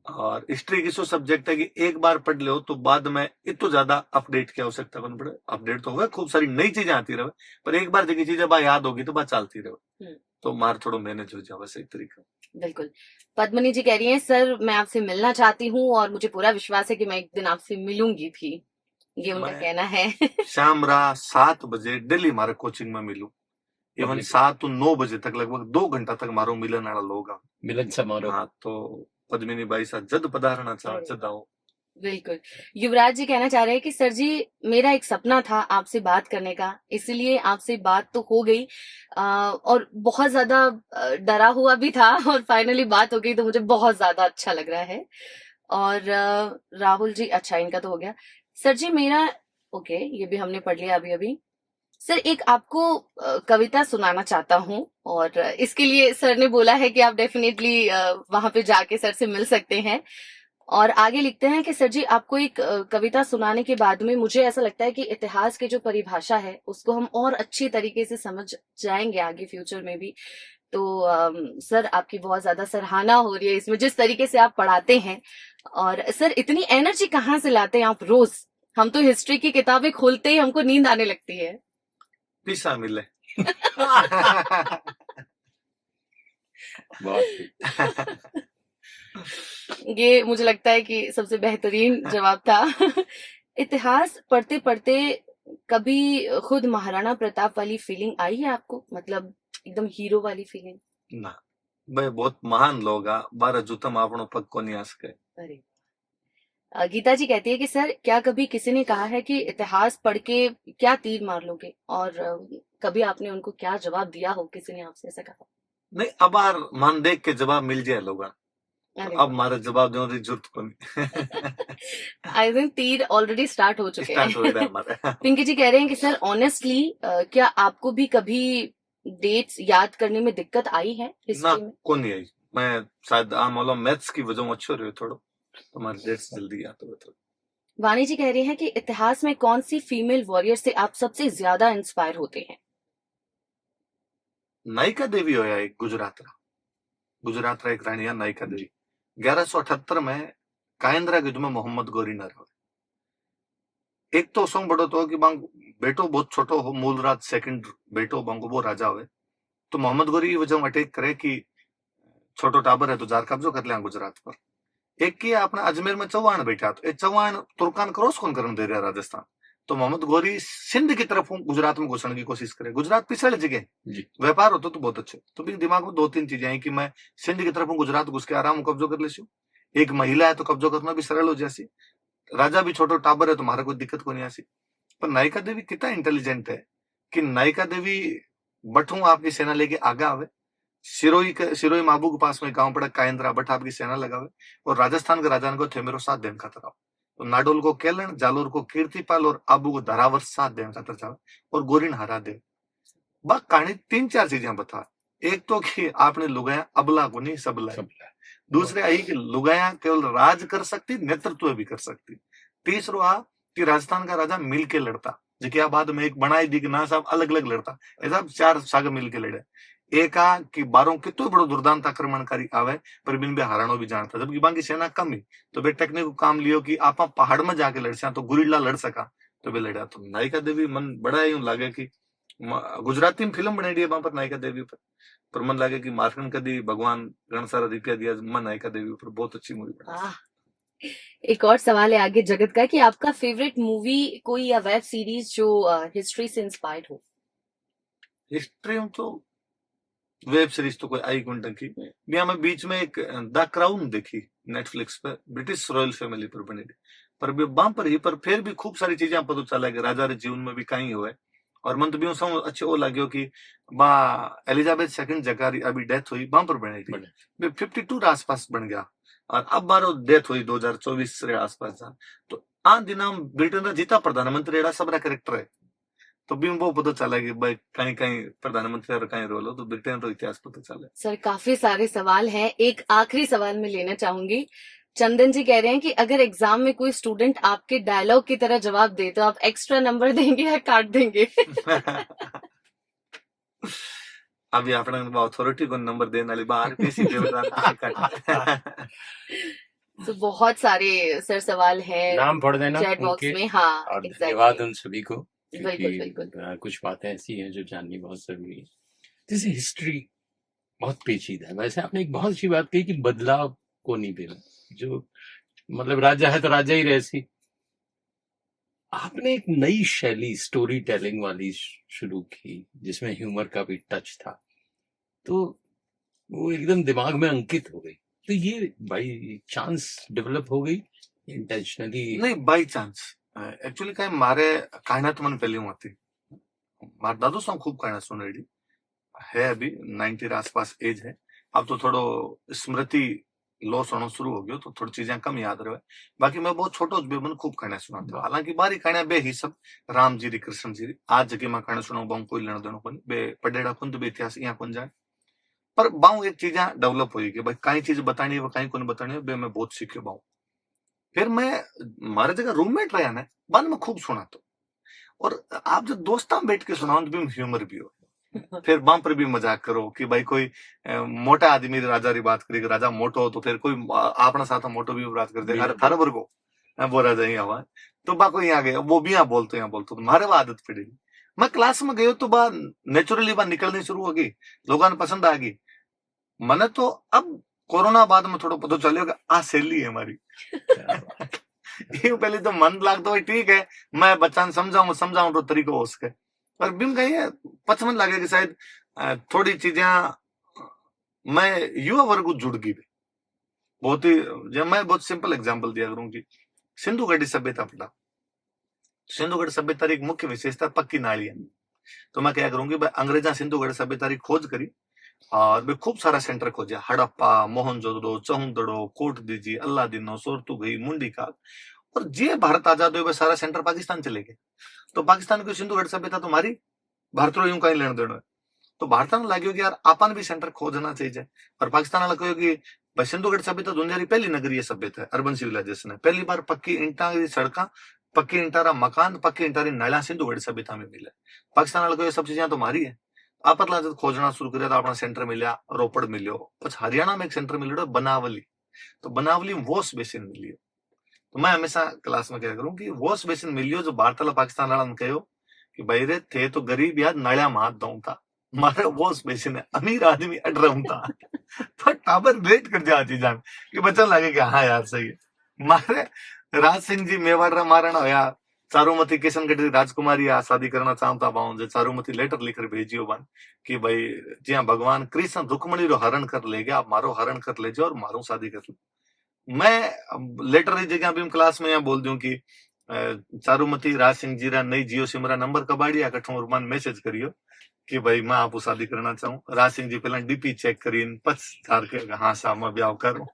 और हिस्ट्री की सो सब्जेक्ट है कि एक बार पढ़ लो तो बाद में इतना ज्यादा अपडेट क्या हो सकता है, पड़े अपडेट तो हुआ खूब सारी नई चीजें आती रहे, पर एक बार देखी चीजें बा याद होगी तो बात चलती रहे, तो मार थोड़ा मैनेज हो जाए सही तरीका। बिल्कुल। पद्मिनी जी कह रही हैं, सर मैं आपसे मिलना चाहती हूँ और मुझे पूरा विश्वास है कि मैं एक दिन आपसे मिलूंगी भी, ये उनका कहना है। शाम रात 7 बजे डेली मारे कोचिंग में मिलूं, इवन 7 to 9 बजे तक लगभग 2 घंटा तक मारो मिलन वाला लोग मिलन समारोह। हाँ, तो पद्मिनी बाई साथ जद पधारना चाह जद आओ। बिल्कुल। युवराज जी कहना चाह रहे हैं कि सर जी मेरा एक सपना था आपसे बात करने का, इसलिए आपसे बात तो हो गई और बहुत ज्यादा डरा हुआ भी था और फाइनली बात हो गई तो मुझे बहुत ज्यादा अच्छा लग रहा है। और राहुल जी, अच्छा इनका तो हो गया। सर जी मेरा ओके, ये भी हमने पढ़ लिया अभी अभी। सर एक आपको कविता सुनाना चाहता हूँ और इसके लिए सर ने बोला है कि आप डेफिनेटली वहां पे जाके सर से मिल सकते हैं। और आगे लिखते हैं कि सर जी आपको एक कविता सुनाने के बाद में मुझे ऐसा लगता है कि इतिहास की जो परिभाषा है उसको हम और अच्छी तरीके से समझ जाएंगे आगे फ्यूचर में भी। तो सर आपकी बहुत ज्यादा सराहना हो रही है इसमें, जिस तरीके से आप पढ़ाते हैं। और सर इतनी एनर्जी कहाँ से लाते हैं आप रोज? हम तो हिस्ट्री की किताबें खोलते ही हमको नींद आने लगती है। पिसा मिले। बहुत ये मुझे लगता है कि सबसे बेहतरीन जवाब था। इतिहास पढ़ते पढ़ते कभी खुद महाराणा प्रताप वाली फीलिंग आई है आपको, मतलब एकदम हीरो वाली फीलिंग? ना भाई बहुत महान लोग आ, 12 जूतम आपनो पग को नहीं आ सके। अरे गीता जी कहती है कि सर क्या कभी किसी ने कहा है कि इतिहास पढ़ के क्या तीर मार लोगे, और कभी आपने उनको क्या जवाब दिया हो, किसी ने आपसे ऐसा कहा? नहीं, अब आर मन देख के जवाब मिल जाए लोग, अरे अब हमारा जवाब देने की जरूरत को नहीं। आई थिंक तीर ऑलरेडी स्टार्ट हो चुके स्टार्ट हो हैं। रहा है हमारा। पिंकी जी कह रहे हैं कि सर ऑनेस्टली क्या आपको भी कभी डेट्स याद करने में दिक्कत आई है ना हिस्ट्री में? को नहीं आई, मैं शायद आम मैथ्स की वजह अच्छो रहे थोड़ो, तुम्हारे डेट्स जल्दी याद हो तो। वाणी जी कह रही हैं कि इतिहास में कौन सी फीमेल वॉरियर से आप सबसे ज्यादा इंस्पायर होते हैं? नायिका देवी होया एक गुजरात रा एक रानी है नायिका देवी। 1178 में कायंद्रा युद्ध में मोहम्मद गोरी न रहे। एक तो सॉन्ग बड़ो तो कि बांग बेटो बहुत छोटो हो, मूलराज सेकंड बेटो बांगो वो राजा हुए, तो मोहम्मद गोरी की वजह अटैक करे कि छोटो टाबर है तो जार कब्जो कर लिया गुजरात पर। एक की अपना अजमेर में चौहान बैठा, तो एक चौहान तुर्कान क्रॉस कौन करने दे रहा राजस्थान, तो मोहम्मद गोरी सिंध की तरफ गुजरात में घुसने की कोशिश करे। गुजरात पिछड़ जगह व्यापार होता तो बहुत अच्छे, तो भी दिमाग में 2-3 चीजें आई कि मैं सिंध की तरफ गुजरात घुस के आराम कब्जो कर लेसी, एक महिला है तो कब्जो करना भी सरल हो जासी, राजा भी छोटो टाबर है तो हमारा कोई दिक्कत को नहीं आसी। पर नायिका देवी कितना इंटेलिजेंट है कि नायिका देवी बठू आपकी सेना लेके आगे आवे, सिरोही माबू के पास में गांव पड़ा कायंद्रा, बट आपकी सेना लगावे और राजस्थान के राजा को थे मेरो साथ देन खातर आओ, तो नाडोल को केलन, जालोर को कीर्तिपाल और आबू को धरावर साथ देन खातर जावे और गोरीन हरा दे। बस कहानी 3-4 चीजें बता। एक तो कि आपने लुगाया अबला को नहीं सबला है, दूसरे आई कि लुगाया केवल राज कर सकती, नेतृत्व भी कर सकती। तीसरो आ कि राजस्थान का राजा मिल के लड़ता, जिसके बाद में एक बनाई दी कि ना साहब अलग अलग लड़ता, ऐसा 4 सागर मिल के लड़े। एक आ कि बारों कितो बड़ो दुर्दांत आक्रमणकारी आवे पर बिन बे हारानो भी जानता, जबकि बाकी सेना कम ही, तो बे टेक्निक को काम लियो कि आप पहाड़ में जाके लड़ तो गुरिल्ला लड़ सका, तो बे लड़ा। तो नायिका देवी मन बड़ा यूं लागे कि गुजराती में फिल्म बनाई है वहां पर नायिका देवी पर मन लगे कि मार्कन कदी भगवान घण सारा रुपया दिया मन नायिका देवी पर बहुत अच्छी मूवी बना। एक और सवाल है आगे जगत का कि आपका फेवरेट मूवी कोई या वेब सीरीज जो हिस्ट्री से इंस्पायर्ड हो? हिस्ट्री में तो वेब सीरीज तो कोई आई गुंडन की, मैं बीच में एक द क्राउन देखी नेटफ्लिक्स पे, ब्रिटिश रॉयल फैमिली पर बनी, पर वहां पर ही पर फिर भी खूब सारी चीजें पता चला कि राजा रे जीवन में भी कहीं हुए, और मन तो भी अच्छे वो लगे कि बा एलिजाबेथ सेकंड जगारी अभी डेथ हुई वहां पर बनी थी, 52 आसपास बन गया, और अब बारो डेथ हुई 2024 रे आसपास जा, तो आ दिना ब्रिटेन रा जीता प्रधानमंत्री एड़ा सब कैरेक्टर है, तो भी वो पता चला कि भाई कहीं कहीं प्रधानमंत्री और कहीं रोल हो, तो ब्रिटेन का इतिहास पता चला। सर काफी सारे सवाल हैं, एक आखिरी सवाल में लेना चाहूंगी। चंदन जी कह रहे हैं कि अगर एग्जाम में कोई स्टूडेंट आपके डायलॉग की तरह जवाब दे तो आप एक्स्ट्रा नंबर देंगे या काट देंगे? अभी अपने अथॉरिटी को नंबर देने वाली बात किसी तो बहुत सारे सर सवाल हैं, नाम पढ़ देना चैट बॉक्स उनके, में। हाँ और exactly. धन्यवाद उन सभी को, बिल्कुल बिल्कुल। कुछ बातें ऐसी हैं जो जाननी बहुत जरूरी है। जैसे हिस्ट्री बहुत पेचीदा है। वैसे आपने एक बहुत अच्छी बात कही कि बदलाव को नहीं देना, जो मतलब राजा है तो राजा ही रहे सी। आपने एक नई शैली स्टोरी टेलिंग वाली शुरू की जिसमें ह्यूमर का भी टच था, तो वो एकदम दिमाग में अंकित हो गई। तो ये बाई चांस डेवलप हो गई, इंटेंशनली नहीं? बाई चांस एक्चुअली काय मारे कहना तो मन पहले आती, मार दादू सौ खूब कहना सुन रही है, अभी 90 आसपास एज है, अब तो थोड़ो स्मृति लॉस होना शुरू हो गयो तो थोड़ी चीजें कम याद रहे। बाकी मैं बहुत छोटो बे मन खूब कहानियां सुनाता, हालांकि बारी कहानियां बे ही सब राम जी री कृष्ण जी री आज जगह में कहानी सुनाऊ बाऊ कोई लेना देना कोनी, बे पढ़ेड़ा कुंद बे इतिहास यहाँ कौन जाए, पर बाऊ एक चीजा डेवलप हुई कि भाई कई चीज बतानी है कहीं को बतानी है, बे मैं बहुत सीखे बाऊ। फिर मैं मारे जगह रूममेट रहा ना बाद में खूब सुना तो, और आप जो दोस्ता बैठ के सुनाओ तो भी ह्यूमर भी हो, फिर बाम पर भी मजाक करो कि भाई कोई मोटा आदमी राजा री बात करेगी, राजा मोटो हो तो फिर कोई अपना साथ मोटो भी बात कर देगा, अरे थारा वर्गो वो राजा ही आवा तो बा कोई यहाँ गया वो भी यहाँ बोलते तो मारे वो आदत पड़ेगी। मैं क्लास में गयो तो बात नेचुरली बात निकलनी शुरू होगी, लोगों ने पसंद आ गई। मैंने तो अब कोरोना बाद में थोड़ा पता चलेगा आ सैली है हमारी ये पहले तो मन लगता है ठीक है मैं बच्चा समझाऊं तो तरीका हो उसके, पर बिम कहीं है पचमन लगे कि शायद थोड़ी चीजें मैं युवा वर्ग जुड़ गई बहुत ही। जब मैं बहुत सिंपल एग्जांपल दिया करूं कि सिंधु घाटी सभ्यता पढ़ा, सिंधु घाटी सभ्यता की मुख्य विशेषता पक्की नालियां, तो मैं क्या करूंगी भाई अंग्रेजा सिंधु घाटी सभ्यता की खोज करी और वे खूब सारा सेंटर खोजे, हड़प्पा, मोहनजोदड़ो, चहुंदड़ो, कोट दीजी, अल्लादीनो, सोरतुगई, मुंडीकाल, और जे भारत आजाद हुए सारा सेंटर पाकिस्तान चले गए। तो पाकिस्तान की सिंधु घाटी सभ्यता तुम्हारी भारत यूं कहीं लेना देना है, तो भारत ने लगे कि यार आपन भी सेंटर खोजना चाहिए, और पाकिस्तान वाला कहो कि भाई सिंधु घाटी सभ्यता दुनिया की पहली नगरीय सभ्यता है, अर्बन सिविलाइजेशन है, पहली बार पक्की इंटा की सड़क, पक्की इंटारा मकान, पक्की इंटारी नाला सिंधु घाटी सभ्यता में मिले। पाकिस्तान वाला ये सब चीजें तुम्हारी है, आप जब खोजना शुरू करे तो अपना सेंटर मिला, रोपड़ मिलो, पछ हरियाणा में एक सेंटर मिलो बनावली, तो बनावली वॉश बेसिन मिलियो। तो मैं हमेशा क्लास में क्या करूं कि वॉश बेसिन मिलियो जो भारत वाला पाकिस्तान वाला कहो कि भाई रे थे तो गरीब यार नळिया में हाथ दऊं था, मारे वॉश बेसिन है अमीर आदमी अड रहूं था तो टाबर रेट कर जाती जान कि बच्चा लगे कि हाँ यार सही है। मारे राज सिंह जी मेवाड़ रा महाराणा होया, चारुमती किशनगढ़ की राजकुमारी आ शादी करना चाहता बाऊ, जो चारुमती लेटर लिखकर भेजियो बन कि भाई जिया भगवान कृष्ण रुक्मणी रो हरण कर ले गया, आप मारो हरण कर ले और मारो शादी कर लो। मैं लेटर की जगह भी क्लास में यहाँ बोल दूं कि चारुमती राज सिंह जी रा नई जियो सिम रा नंबर कबाड़िया कठों रुमान मैसेज करियो कि भाई मैं आपको शादी करना चाहूँ। राज सिंह जी पहला डीपी चेक करी पच चार के हाँ सा मैं ब्याह करूं,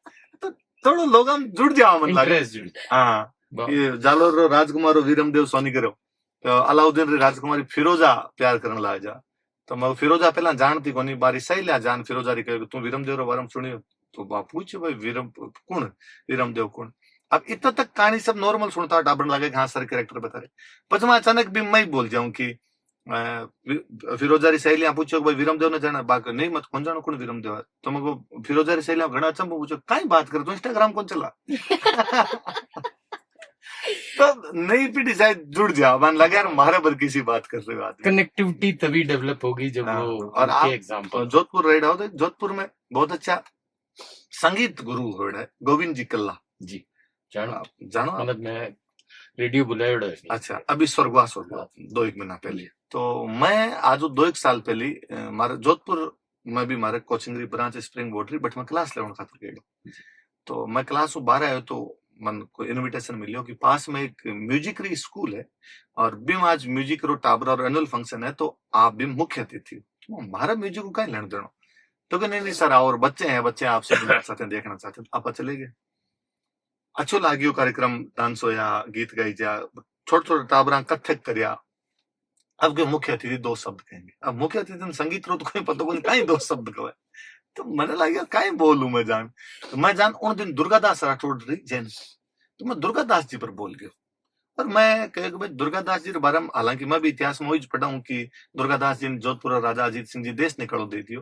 तो थोड़ा लोग हम जुड़ जाओ मतलब हाँ ये जालोर रो राजकुमार वीरमदेव सोनी करो, तो अलाउद्दीन री राजकुमारी फिरोजा प्यार करने ला जा, तो मैं फिरोजा पहला जानती कोनी, बारी सही लिया जान फिरोजा री कहे तू वीरमदेव रो बारे सुनियो, तो बाप पूछे भाई वीरमदेव कौन। अब इतना तक कहानी सब नॉर्मल सुनता टाबर लगे हाँ सर कैरेक्टर बता रहे, पच मैं अचानक भी मैं बोल जाऊं कि फिरोजारी सहेलियां पूछो भाई वीरमदेव ने जाना, बाकी नहीं मत कौन जानो कौन वीरमदेव है, तो मैं फिरोजारी सहेलियां घना अच्छा पूछो कहीं बात कर, तो इंस्टाग्राम कौन चला तो नई पीढ़ी शायद जुड़ जाओ, मान लगे यार हमारे पर किसी बात कर रहे हो, कनेक्टिविटी तभी डेवलप होगी जब वो और आप एग्जांपल। जोधपुर रह हो तो जोधपुर में बहुत अच्छा संगीत गुरु हो रहा है गोविंद जी कल्ला जी, जानो मतलब मैं रेडियो बुलायो। अच्छा अभी स्वर्गवास हो गया 2-1 महीना पहले, तो मैं आज 2-1 साल पहले हमारे जोधपुर में भी हमारे कोचिंग री ब्रांच स्प्रिंग बोर्ड री बट मैं क्लास लेवन खातर गया, तो मैं क्लास बाहर आयो तो मन को इनविटेशन मिलियो कि पास में एक म्यूजिक री स्कूल है और बिम आज म्यूजिक रो टाबर और एनुअल फंक्शन है, तो आप बिम मुख्य अतिथि, तो हमारा म्यूजिक को कहीं लेना देना, तो कि नहीं सर और बच्चे हैं, बच्चे आपसे मिलना चाहते हैं, देखना चाहते हैं, आप चले गए। अच्छो लागियो कार्यक्रम, डांस होया, गीत गाई जा, छोटे छोटे टाबरा कथक करिया। अब के मुख्य अतिथि 2 शब्द कहेंगे, अब मुख्य अतिथि संगीत रो तो कोई पता नहीं कहीं 2 शब्द कहे, तो मैंने लगा कहीं बोलूं मैं जान, तो मैं जान उन दिन दुर्गादास राठौड़ रही जैन, तो मैं दुर्गादास जी पर बोल गया, और मैं कहे भाई दुर्गादास जी के बारे में, हालांकि मैं भी इतिहास में वही पढ़ा हूँ कि दुर्गादास जी ने जोधपुर राजा अजीत सिंह जी देश निकलो दे दियो,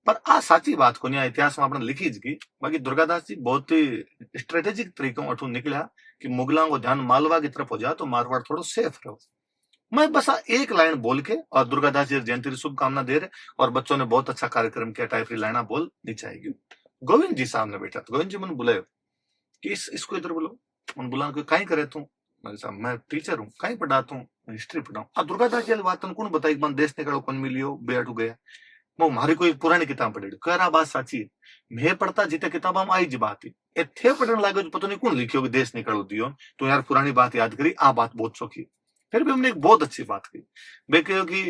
पर आ साची बात को नहीं इतिहास में आपने लिखी जी, बाकी दुर्गादास जी बहुत ही स्ट्रेटेजिक तरीकों अठू निकला कि मुगलों को ध्यान मालवा की तरफ हो जाए तो मारवाड़ थोड़ा सेफ रहो। मैं बस एक लाइन बोल के और दुर्गादास जी जयंती की शुभकामना दे रहे, और बच्चों ने बहुत अच्छा कार्यक्रम किया, टाइप की लाइना बोलनी चाहिए। गोविंद जी सामने बैठा, तो गोविंद जी मैंने बुलाया कि इसको इधर बोलो, उन बुला के कहीं करे तू, मैं टीचर हूँ, कहीं पढ़ाता हूँ, हिस्ट्री पढ़ाऊँ। अब दुर्गादास जी बात कौन बताई, देश निकलो कौन मिलियो बेटू गया, वो हमारी कोई पुरानी किताब पढ़ी, कह रहा बात साची है, मैं पढ़ता जिते किताब हम आई जी बात ही थे पढ़ने लगे, पता नहीं कौन लिखियो कि देश निकलो दियो, तो यार पुरानी बात याद करी, आ बात बहुत चौकी। फिर भी हमने एक बहुत अच्छी बात की, वे कहो कि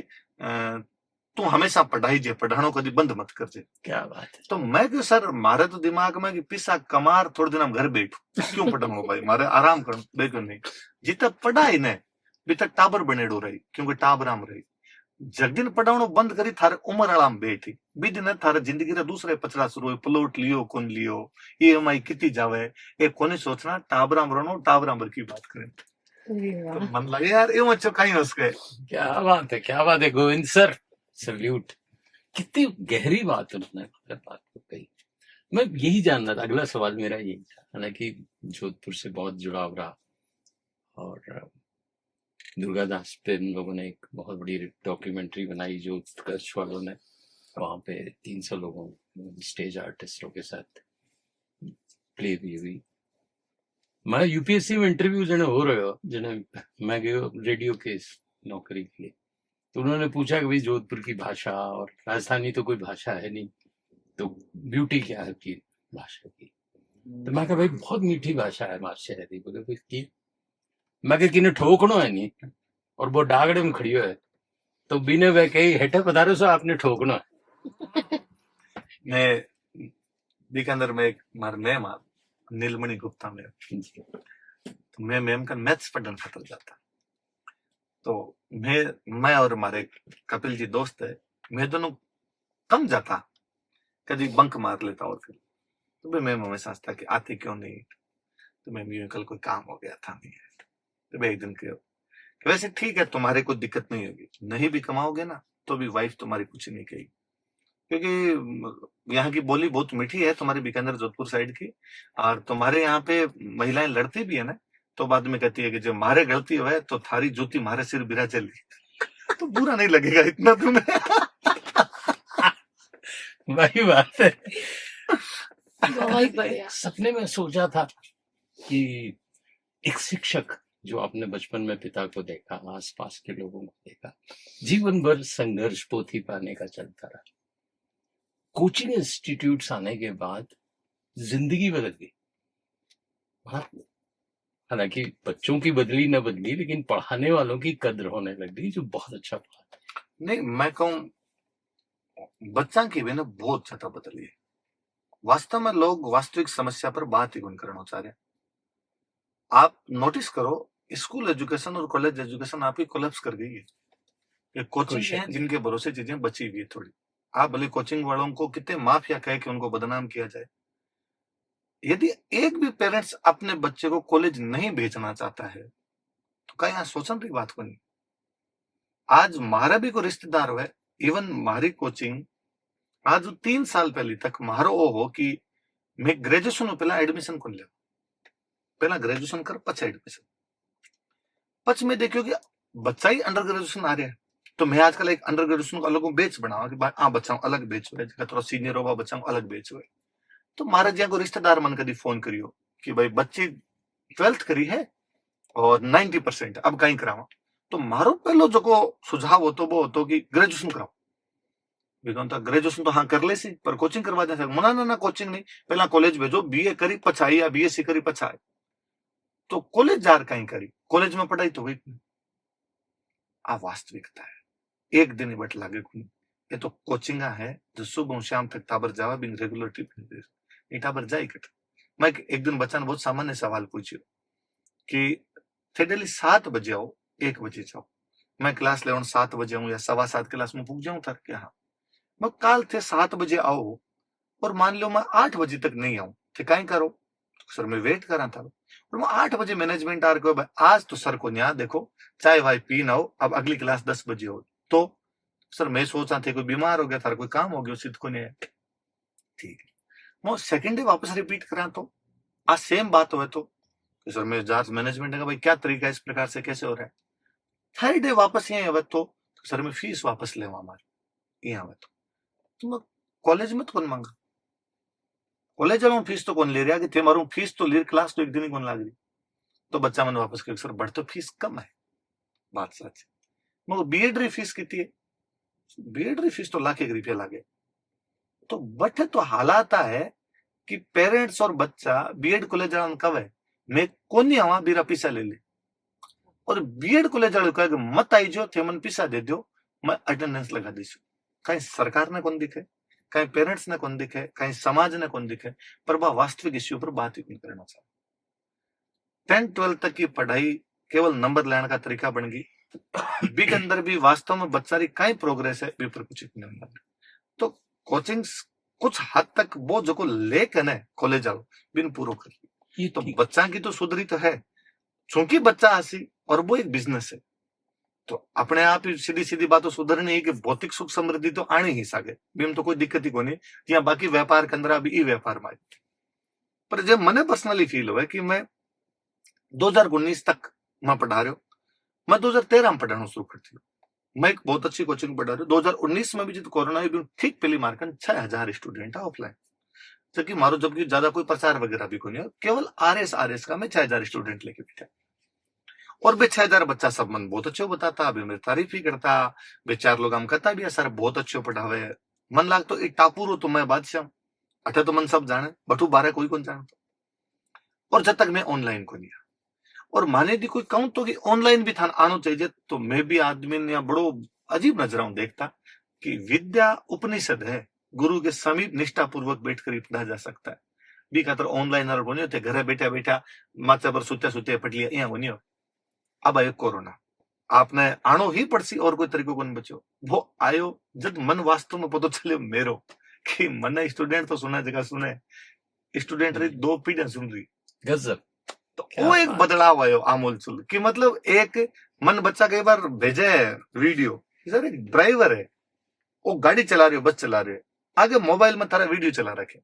तू हमेशा पढ़ाई जे पढ़ाणो कभी बंद मत करजे। क्या बात है। तो मैं क्यों सर मारे तो दिमाग में कि पिसा कमार थोड़े दिन हम घर बैठू क्यों पढ़ाऊंगा भाई, मारे आराम कर देखो नहीं जितना पढ़ाई ने भी तक टाबर बनेड़ो रही क्योंकि टाबराम रही जगदिन पढ़ावणो बंद करी थारे उम्र आराम बैठी बी दिन थारे जिंदगी रे दूसरे पचड़ा शुरू हुए प्लॉट लियो कौन लियो EMI कितनी जावे ये कोनी सोचना टाबराम रहो टाबराम भर की बात करें तो मन लगे यार ये मच्छो कहीं हंस गए। क्या बात है गोविंद सर, सल्यूट। कितनी गहरी बात उन्होंने मतलब बात को कही। मैं यही जानना था, अगला सवाल मेरा यही था। हालांकि जोधपुर से बहुत जुड़ाव रहा और दुर्गादास पे इन लोगों ने एक बहुत बड़ी डॉक्यूमेंट्री बनाई जो उत्कर्ष वालों ने, वहां पे 300 लोगों स्टेज आर्टिस्टों के साथ प्ले भी हुई। मैं यूपीएससी में इंटरव्यू जने हो रहे हो जने मैं गयो रेडियो के नौकरी के लिए, तो उन्होंने पूछा कि भाई जोधपुर की भाषा, और राजस्थानी तो कोई भाषा है नहीं, तो ब्यूटी क्या है की भाषा की। तो मैं कहा भाई बहुत मीठी भाषा है हमारे शहरी। बोले भाई की मैं कहा किन्हें ठोकनो है नहीं, और वो डागड़े में खड़ी है तो बिने वह कही हेठे पधारो सो आपने ठोकना है। मैं बीकानेर में एक मार मैम आ नीलमणि गुप्ता में तो मैं मैम का मैथ्स पढ़ने खातर जाता तो मैं और हमारे कपिल जी दोस्त है, मैं दोनों कम जाता कभी बंक मार लेता और फिर तो भाई मैम हमेशा सोचता कि आते क्यों नहीं, तो मैम ये कल कोई काम हो गया था नहीं है तो भाई एक दिन के वैसे ठीक है तुम्हारे कोई दिक्कत नहीं होगी, नहीं भी कमाओगे ना तो भी वाइफ तुम्हारी कुछ नहीं कहेगी क्योंकि यहाँ की बोली बहुत मीठी है तुम्हारी बीकानेर जोधपुर साइड की, और तुम्हारे यहाँ पे महिलाएं लड़ती भी है ना तो बाद में कहती है कि जब मारे गलती हुआ तो थारी जूती मारे सिर बिरा चली तो बुरा नहीं लगेगा इतना तुम्हें। वही बात है। बहुत बढ़िया। सपने में सोचा था कि एक शिक्षक जो आपने बचपन में पिता को देखा, आसपास के लोगों को देखा, जीवन भर संघर्ष पोथी पाने का चलता रहा, कोचिंग इंस्टीट्यूट्स आने के बाद जिंदगी बदल गई। हालांकि बच्चों की बदली न बदली, लेकिन पढ़ाने वालों की कद्र होने लग गई जो बहुत अच्छा पढ़ा। नहीं मैं कहूं बच्चा की भी ना बहुत ज्यादा बदली है। वास्तव में लोग वास्तविक समस्या पर बात ही करना चाह रहे हैं। आप नोटिस करो स्कूल एजुकेशन और कॉलेज एजुकेशन आपकी कोलैप्स कर गई है। ये कोचिंग है जिनके भरोसे चीजें बची हुई है थोड़ी। आप भले कोचिंग वालों को कितने माफिया कहे कि उनको बदनाम किया जाए, यदि एक भी पेरेंट्स अपने बच्चे को कॉलेज नहीं भेजना चाहता है तो क्या यहाँ सोचने की बात को नहीं। आज मारा भी को रिश्तेदार हुआ, इवन मारी कोचिंग आज 3 साल पहले तक मारो ओ हो कि मैं ग्रेजुएशन पहला एडमिशन को ले, पहला ग्रेजुएशन कर पचा एडमिशन पच में देखियो कि बच्चा ही अंडर ग्रेजुएशन आ रहा है तो मैं आजकल एक अंडर ग्रेजुएशन को अलग बेच बनावा कि हाँ बच्चा अलग बेच हुए, थोड़ा सीनियर होगा बच्चा अलग बेच हुए। तो मारा जी को रिश्तेदार मन कभी फोन करियो कि भाई बच्ची 12th करी है और 90% अब कहीं करावा, तो मारो पहलो जो को सुझाव हो तो वो हो कि ग्रेजुएशन कराओ। ग्रेजुएशन तो हाँ कर ले सी पर कोचिंग करवा दे मना ना कोचिंग नहीं, पहला कॉलेज भेजो, BA करी पछाई या BSc करी पछाई, तो कॉलेज जार कहीं करी, कॉलेज में पढ़ाई तो हुई। आ वास्तविकता है, एक दिन ही बट लागे कुछ। ये तो कोचिंग है जो सुबह शाम तक टाबर जावा बिन रेगुलर टिफिन टाबर जाए कट। मैं एक दिन बच्चा ने बहुत सामान्य सवाल पूछियो कि थे डेली 7 बजे आओ 1 बजे जाओ, मैं क्लास लेवन 7 बजे आऊं या 7:15 क्लास में पूछ जाऊं था क्या। हाँ मैं काल थे 7 बजे आओ और मान लो मैं 8 बजे तक नहीं आऊं थे कहीं करो तो सर मैं वेट करा था और मैं 8 बजे मैनेजमेंट आर को आज तो सर को यहाँ देखो चाय वाय पी ना हो, अब अगली क्लास 10 बजे हो तो सर मैं सोचा थे कोई बीमार हो गया था कोई काम हो गया सिद्ध को नहीं। ठीक है मैं सेकेंड डे वापस रिपीट करा तो आज सेम बात हो तो सर मैं जांच मैनेजमेंट का भाई क्या तरीका इस प्रकार से कैसे हो रहा है। थर्ड डे वापस यहाँ आवे तो सर मैं फीस वापस ले हमारे यहाँ आवे तो मैं कॉलेज में तो कौन मांगा, कॉलेज में फीस तो कौन ले रहा कि थे मारू फीस तो ले क्लास तो एक दिन ही कौन लाग रही। तो बच्चा मैंने वापस कहा सर बढ़ तो फीस कम है, बात सच है मगर बीएड री फीस कितनी है, बीएड री फीस तो ₹1,00,000 लागे। तो बट तो हालात है कि पेरेंट्स और बच्चा बीएड कॉलेज कब है मैं कौन आवा बीरा पैसा ले ले और बीएड कॉलेज कहे मत आई जो थे मन पैसा दे दो मैं अटेंडेंस लगा दीसू। कहीं सरकार ने कौन दिखे, कहीं पेरेंट्स ने कौन दिखे, कहीं समाज ने कौन दिखे, पर वह वास्तविक इश्यू पर बात ही कौन करना चाहे। 10-12 तक की पढ़ाई केवल नंबर लेने का तरीका बन गई, बी के अंदर भी वास्तव में बच्चा री कई प्रोग्रेस है बी पर कुछ नहीं बन। तो कोचिंग्स कुछ हद तक वो जो को लेकर ने कॉलेज आओ बिन पूरा कर ली, तो बच्चा की तो सुधरी तो है, चूंकि बच्चा हसी और वो एक बिजनेस है, तो अपने आप ही सीधी सीधी बातों सुधरनी है कि भौतिक सुख समृद्धि तो आनी ही सके, बीम तो कोई दिक्कत ही कोनी, या बाकी व्यापार के अंदर अभी ई व्यापार में। पर जब मने पर्सनली फील हुआ कि मैं 2019 तक मैं पढ़ा रहा हूं, मैं 2013 में पढ़ाना शुरू करती हूँ, मैं एक बहुत अच्छी कोचिंग पढ़ा रहा हूँ। 2019 में भी जब कोरोना भी ठीक पहली मार्कन 6000 स्टूडेंट है ऑफलाइन, जबकि मारो जबकि ज्यादा कोई प्रचार वगैरह भी कोई नहीं, केवल आरएस का मैं 6000 स्टूडेंट लेके बैठा, और बे 6000 बच्चा सब मन बहुत अच्छे बताता, अभी मेरी तारीफ ही करता, बे 4 लोग हम कहता भी सर बहुत अच्छे पढ़ावे, मन लाग तो एक टापू रो तो मैं बादशाह, अठे तो मन सब जाने, बटू बारे कोई कौन जानता। और जब तक मैं ऑनलाइन को नहीं, और माने दी कोई कहूं तो कि ऑनलाइन भी था आनो चाहिए, तो मैं भी आदमी ने बड़ो अजीब नजरों देखता कि विद्या उपनिषद है, गुरु के समीप निष्ठा पूर्वक बैठकर ही पढ़ा जा सकता है, बी खातर ऑनलाइन और बनियो थे घरे बैठा बैठा माचा पर सुत्या सुत्या पटलिया यहाँ बनियो। अब आयो कोरोना, आपने आनो ही पड़सी और कोई तरीको को नहीं बचो, वो आयो जब मन वास्तव में पता चले मेरो कि मन स्टूडेंट तो सुना जगह सुने, स्टूडेंट री 2 पीढ़ियां सुन रही, गजब। तो वो एक बदलाव आयो आमूल चूल कि मतलब एक मन बच्चा कई बार भेजे वीडियो, सर एक ड्राइवर है वो गाड़ी चला रहे हो, बस चला रहे हो, आगे मोबाइल में तारा वीडियो चला रखे,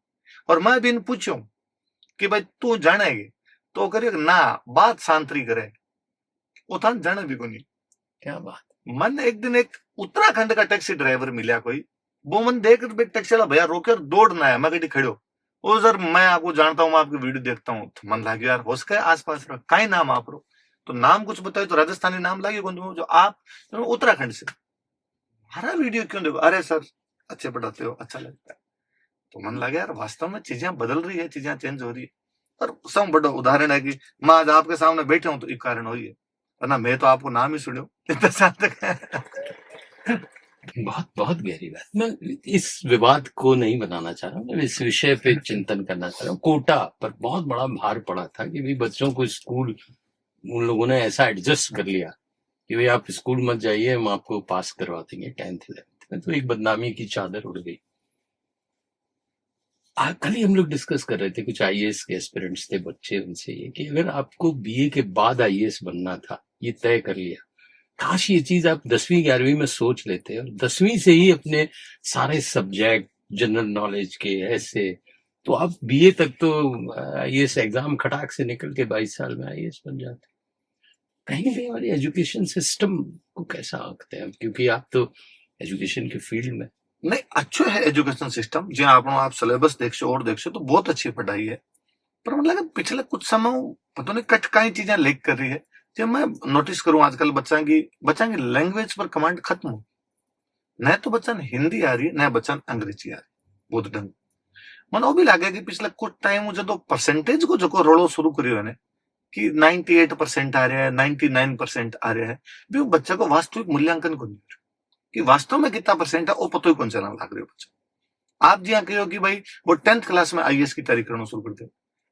और मैं भी पूछो कि भाई तू जानेगी तो करे ना, बात शांतरी करे, वो था जाने भी को नहीं। क्या बात। मन एक दिन एक उत्तराखंड का टैक्सी ड्राइवर मिला कोई, वो मन देख टैक्सी वाला भैया रोकर दौड़ना है, मैं कहीं खड़ो, ओ सर मैं आपको जानता हूँ, मैं आपकी वीडियो देखता हूँ, तो मन लगे यार हो सके आसपास रहा कहीं नाम आप रो, तो नाम कुछ बताए तो राजस्थानी नाम लगे कौन जो आप उत्तराखंड से, हरा वीडियो क्यों देखो, अरे सर अच्छे पढ़ाते हो, अच्छा लगता है। तो मन लगे यार वास्तव में चीजें बदल रही है, चीजें चेंज हो रही है। और सब बड़ा उदाहरण है कि मैं आज आपके सामने बैठे हूं तो एक कारण हो ही है, वरना मैं तो आपको नाम ही सुनो इतना साल तक। बहुत बहुत गहरी बात। मैं इस विवाद को नहीं बनाना चाह रहा हूँ, मैं इस विषय पे चिंतन करना चाह रहा हूँ। कोटा पर बहुत बड़ा भार पड़ा था कि भाई बच्चों को स्कूल उन लोगों ने ऐसा एडजस्ट कर लिया कि भाई आप स्कूल मत जाइए, हम आपको पास करवा देंगे 10th 11th में, तो एक बदनामी की चादर उड़ गई। कल ही हम लोग डिस्कस कर रहे थे, कुछ आईएएस के एस्पिरेंट्स थे बच्चे, उनसे ये कि अगर आपको बीए के बाद आईएएस बनना था, ये तय कर लिया, काश ये चीज आप 10वीं 11वीं में सोच लेते और 10वीं से ही अपने सारे सब्जेक्ट जनरल नॉलेज के ऐसे, तो आप बीए तक तो आईएएस एग्जाम खटाक से निकल के 22 साल में आईएएस बन जाते। कहीं भी हमारी एजुकेशन सिस्टम को कैसा आंकते हैं, क्योंकि आप तो एजुकेशन के फील्ड में। नहीं अच्छो है एजुकेशन सिस्टम, जो आप सिलेबस देखो और देखो तो बहुत अच्छी पढ़ाई है, पर मतलब पिछले कुछ समय पता नहीं कट कई चीजें लेक कर रही है। जब मैं नोटिस करूं आजकल बच्चा की लैंग्वेज पर कमांड खत्म हो, न तो बच्चा हिंदी आ रही है न बच्चा अंग्रेजी आ रही, बहुत ढंग मन वो भी लगे कि पिछले कुछ टाइम जो परसेंटेज को जो रोलो शुरू करियो है कि 98% आ रहा है, 99% आ रहा है, भी वो बच्चा को वास्तविक मूल्यांकन को नहीं कि वास्तव में कितना परसेंट है वो पता ही कौन चलाना लग रहे हो बच्चा। आप जी कहो कि भाई वो 10th क्लास में आईएएस की तैयारी करना शुरू कर दे,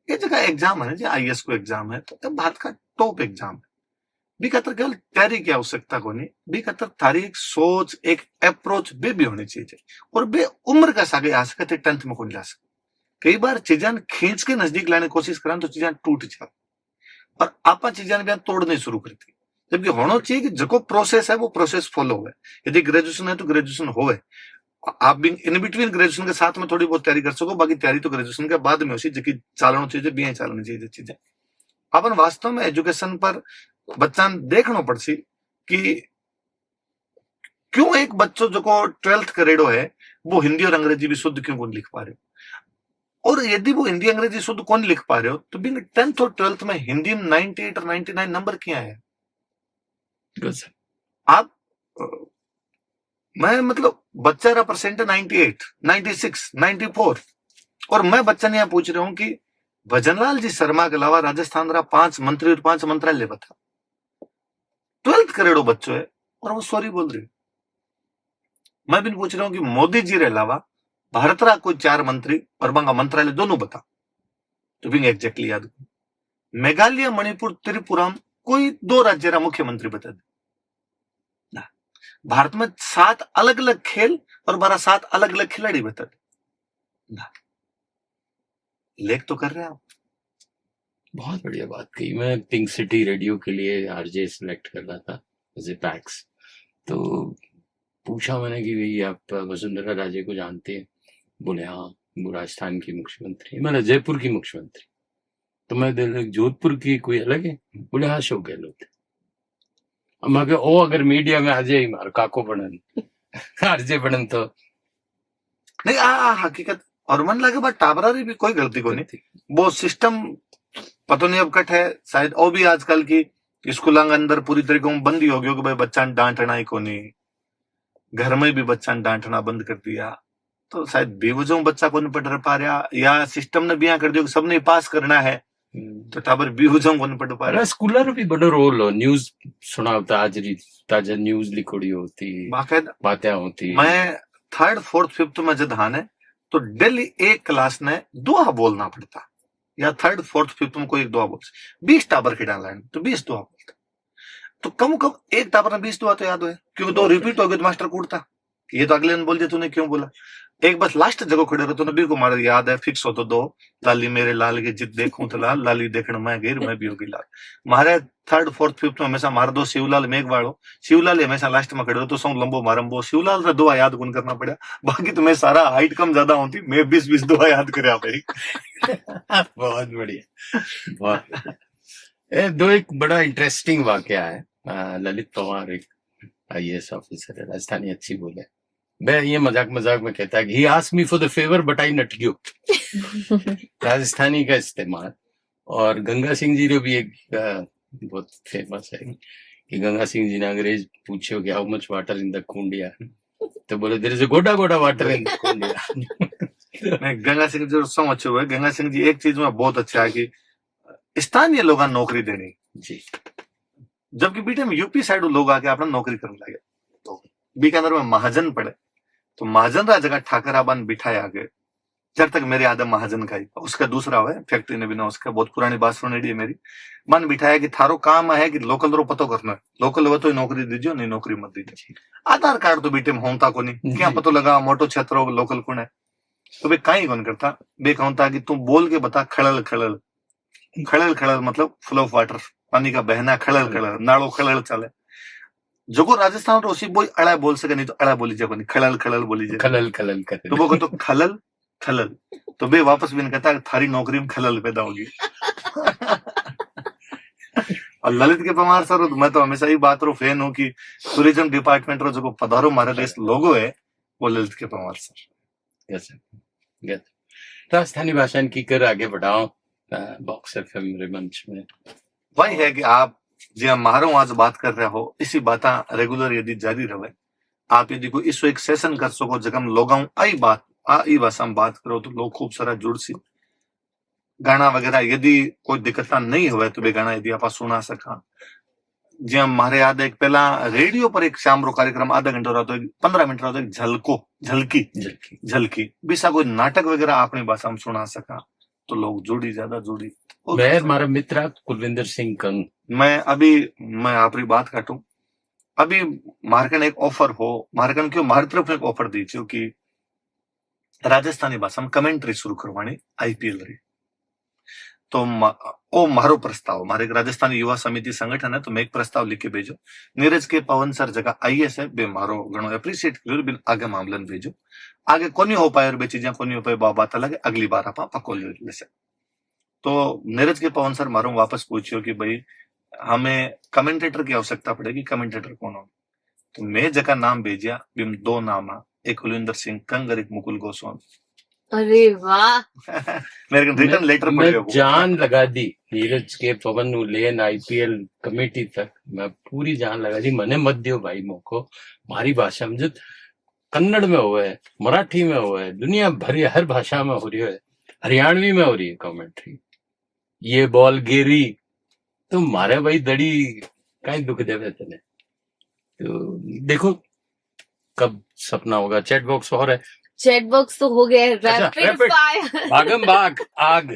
ये जगह एग्जाम है जी आईएएस को एग्जाम है, तो भारत का टॉप एग्जाम है, बी खातर केवल तैयारी की आवश्यकता को नहीं, बी खातर तारीख सोच एक अप्रोच भी होनी चाहिए, और बे उम्र का सागे आ सकते 10th में को नहीं ला सकते। कई बार चीजें खींच के नजदीक लाने की कोशिश करें तो चीजें टूट जाए और आप चीजें भी तोड़ने शुरू करती, जबकि होना चाहिए कि जो प्रोसेस है वो प्रोसेस फॉलो हो। यदि ग्रेजुएशन है तो ग्रेजुएशन हो, आप भी इन बिटवीन ग्रेजुएशन के साथ में थोड़ी बहुत तैयारी कर सको, बाकी तैयारी तो ग्रेजुएशन के बाद में हो, जो चालना चाहिए भी चालनी चाहिए चीजें। अपन वास्तव में एजुकेशन पर बच्चा देखना पड़सी कि क्यों एक बच्चों जो 12th करेडो है वो हिंदी और अंग्रेजी भी शुद्ध क्यों लिख पा रहे हो, और यदि वो हिंदी अंग्रेजी शुद्ध कौन लिख पा रहे हो तो भी 10th और 12th में हिंदी में 98 और 99 नंबर क्या है। आप मैं मतलब बच्चा रहा परसेंट 98, 96, 94, और मैं बच्चा ने यहां पूछ रहा हूं कि भजनलाल जी शर्मा के अलावा राजस्थान रहा 5 मंत्री और 5 मंत्रालय बता, 12th करेडो बच्चों है और वो सॉरी बोल रहे। मैं भी पूछ रहा हूँ कि मोदी जी रे अलावा भारत रा कोई 4 मंत्री और बंगा मंत्रालय दोनों बता तो भी एग्जैक्टली याद। मेघालय, मणिपुर, त्रिपुरा में कोई 2 राज्य रा मुख्यमंत्री बता दे। भारत में 7 अलग अलग खेल और 7 अलग अलग खिलाड़ी बता दे। लेख तो कर रहे हैं आप। बहुत बढ़िया बात कही। मैं पिंक सिटी रेडियो के लिए आरजे सिलेक्ट कर रहा था एज ए पैक्स, तो पूछा मैंने कि भाई आप वसुंधरा राजे को जानते हैं? बोले हाँ, वो राजस्थान की मुख्यमंत्री, मैंने जयपुर की मुख्यमंत्री। तो मैं जोधपुर की कोई अलग है? बोले हाँ, अशोक गहलोत। अब मैं कहा, ओ अगर मीडिया में आ जाए मार काको बनन आरजे बनन तो नहीं हकीकत। और मन लगे बात टाबरा री भी कोई गलती को नहीं थी। वो सिस्टम पता नहीं अब कट है शायद, और भी आजकल की स्कूल अंदर पूरी तरीके में बंदी हो गई कि भाई बच्चा डांटना ही को नहीं, घर में भी बच्चा डांटना बंद कर दिया। तो शायद बेवजह बच्चा को नहीं पढ़ पा रहा, या सिस्टम ने बिया कर दिया कि सबने पास करना है तो टाबर बेवजह को नहीं पढ़ पा रहा। स्कूलर भी बड़ो रोल हो, न्यूज सुनावता, आज ताजा न्यूज लिखोड़ी होती, बाकायदा बातें होती। मैं 3rd 4th 5th में जब धान है तो डेली एक क्लास ने दुआ बोलना पड़ता, या 3rd 4th 5th में कोई एक दुआ बोल 20 टाबर खिड़ा लाइन तो 20 दुआ बोलता। तो कम एक टाबर में 20 दुआ तो याद है, क्योंकि 2 रिपीट हो गए तो मास्टर कूटता ये तो अगले ने बोल दिया तूने क्यों बोला। एक बस लास्ट जगह खड़े रहते नबी को मारे याद है फिक्स हो तो 2 लाली मेरे लाल के जित देखूं तो लाल लाली देखण मैं गिर मैं भी होगी लाल। मारे 3rd 4th 5th में हमेशा मार दो शिवलाल मेघवाड़ो, शिवलाल हमेशा लास्ट में खड़े हो तो सौ लंबो मारम्बो, शिवलाल रे दुआ याद गुन करना पड़ा। बाकी तो मैं सारा हाइट कम ज्यादा होती, मैं 20 दुआ याद करे भाई। बहुत बढ़िया, बहुत। दो एक बड़ा इंटरेस्टिंग वाकया है। ललित पवार एक IAS ऑफिसर है, राजस्थानी अच्छी बोले। मैं ये मजाक मजाक में कहता है कि he asked me for the favour but I not give. Rajasthani का इस्तेमाल। और गंगा सिंह जी ने भी एक बहुत फेमस है कि गंगा सिंह जी ने अंग्रेज पूछो कि how much water in the कुंडिया, तो बोले देयर इज अ गोडा गोडा वाटर इन द कुंडिया। गंगा सिंह जी सो अच्छे हुए। गंगा सिंह जी एक चीज में बहुत अच्छा है कि स्थानीय लोग नौकरी देनी जी, जबकि बीटे में यूपी साइड लोग आके अपना नौकरी करने लगे। तो बीकानेर में महाजन पड़े तो महाजन रा जगह ठाकर आबान बिठाए आगे, जब तक मेरे आदम महाजन का ही उसका दूसरा है फैक्ट्री ने बिना उसका बहुत पुरानी बात सुनेडी है मेरी। मन बिठाया कि थारो काम है कि लोकल रो पतो करना है, लोकल हो तो नौकरी दीजियो नहीं नौकरी मत दीजिए। आधार कार्ड तो बीटे में होता को नहीं, क्या पतो लगा मोटो क्षेत्र हो लोकल कौन है तो बे कहीं कौन करता। बे कहता कि तुम बोल के बता खड़ल खड़ल खड़ल खड़ल मतलब फ्लो ऑफ वाटर, पानी का बहना खड़ल खड़ल नाड़ो खड़ल चले। जो को राजस्थान रो उसी बोल अड़ा बोल सके नहीं तो अड़ा बोली जाए नहीं, खड़ल खड़ल बोली जाए, खलल खलल करे तो वो तो खलल खलल तो बे वापस भी कहता है थारी नौकरी में खलल पैदा होगी। और ललित के पवार सर मैं तो हमेशा ही बात रो फैन हूँ कि टूरिज्म डिपार्टमेंट रो जो पधारो मारे देश लोगो है वो ललित के पवार सर। राजस्थानी भाषा की कर आगे बढ़ाओ बॉक्स एफएम मंच में। वही है कि आप जी मारो आज बात कर रहे हो इसी बात रेगुलर यदि जारी रहे, आप यदि कोई इस एक सेशन कर सको जगह लोग आई बात आई भाषा में बात करो तो लोग खूब सारा जुड़ सी। गाना वगैरह यदि कोई दिक्कत नहीं हुए तो वे गाना यदि आप सुना सका। जी हमारे याद एक पहला रेडियो पर एक शाम रो कार्यक्रम आधा घंटा रहा तो 15 मिनट रहा तो झलको झलकी झलकी झलकी बिसा कोई नाटक वगैरह अपनी भाषा में सुना सका तो लोग जुड़ी ज्यादा जुड़ी। मैं हमारा मित्र कुलविंदर सिंह कंग, मैं आपकी बात काटू अभी मार्कन एक ऑफर हो मार्कन क्यों मारी तरफ एक ऑफर दी कि राजस्थानी भाषा में कमेंट्री शुरू करवानी IPL री। तो ओ मारो प्रस्ताव मारे राजस्थानी युवा समिति संगठन है तो मैं एक प्रस्ताव लिख के भेजो। नीरज के पवन सर जगह IAS है बे मारो घणो एप्रिशिएट करो बिन आगे मामलन भेजो। आगे कोनी हो पाए और बे चीजें कोनी हो पाए बात अलग है, अगली बार आप पको ले से। तो नीरज के पवन सर मारो वापस पूछियो कि भाई हमें कमेंटेटर की आवश्यकता पड़ेगी, कमेंटेटर कौन हो। तो मैं जगह नाम भेजिया बिम 2 नाम एक कुलविंदर सिंह कंग और एक मुकुल गोस्वामी। अरे वाह मेरे रिटर्न लेटर मैं जान लगा दी नीरज के पवन लेन IPL कमेटी तक मैं पूरी जान लगा दी। मने मत दियो भाई मोको मारी भाषा में कन्नड़ में हुआ है, मराठी में हुआ है, दुनिया भर हर भाषा में हो रही है, हरियाणवी में हो रही है कमेंट्री। ये बॉल गिरी तो मारे भाई दड़ी कहीं दुख देवे तने। तो देखो कब सपना होगा? चैट बॉक्स और है, चैट बॉक्स तो हो गया, अच्छा, रैपिड rapid. फायर। भागम भाग आग।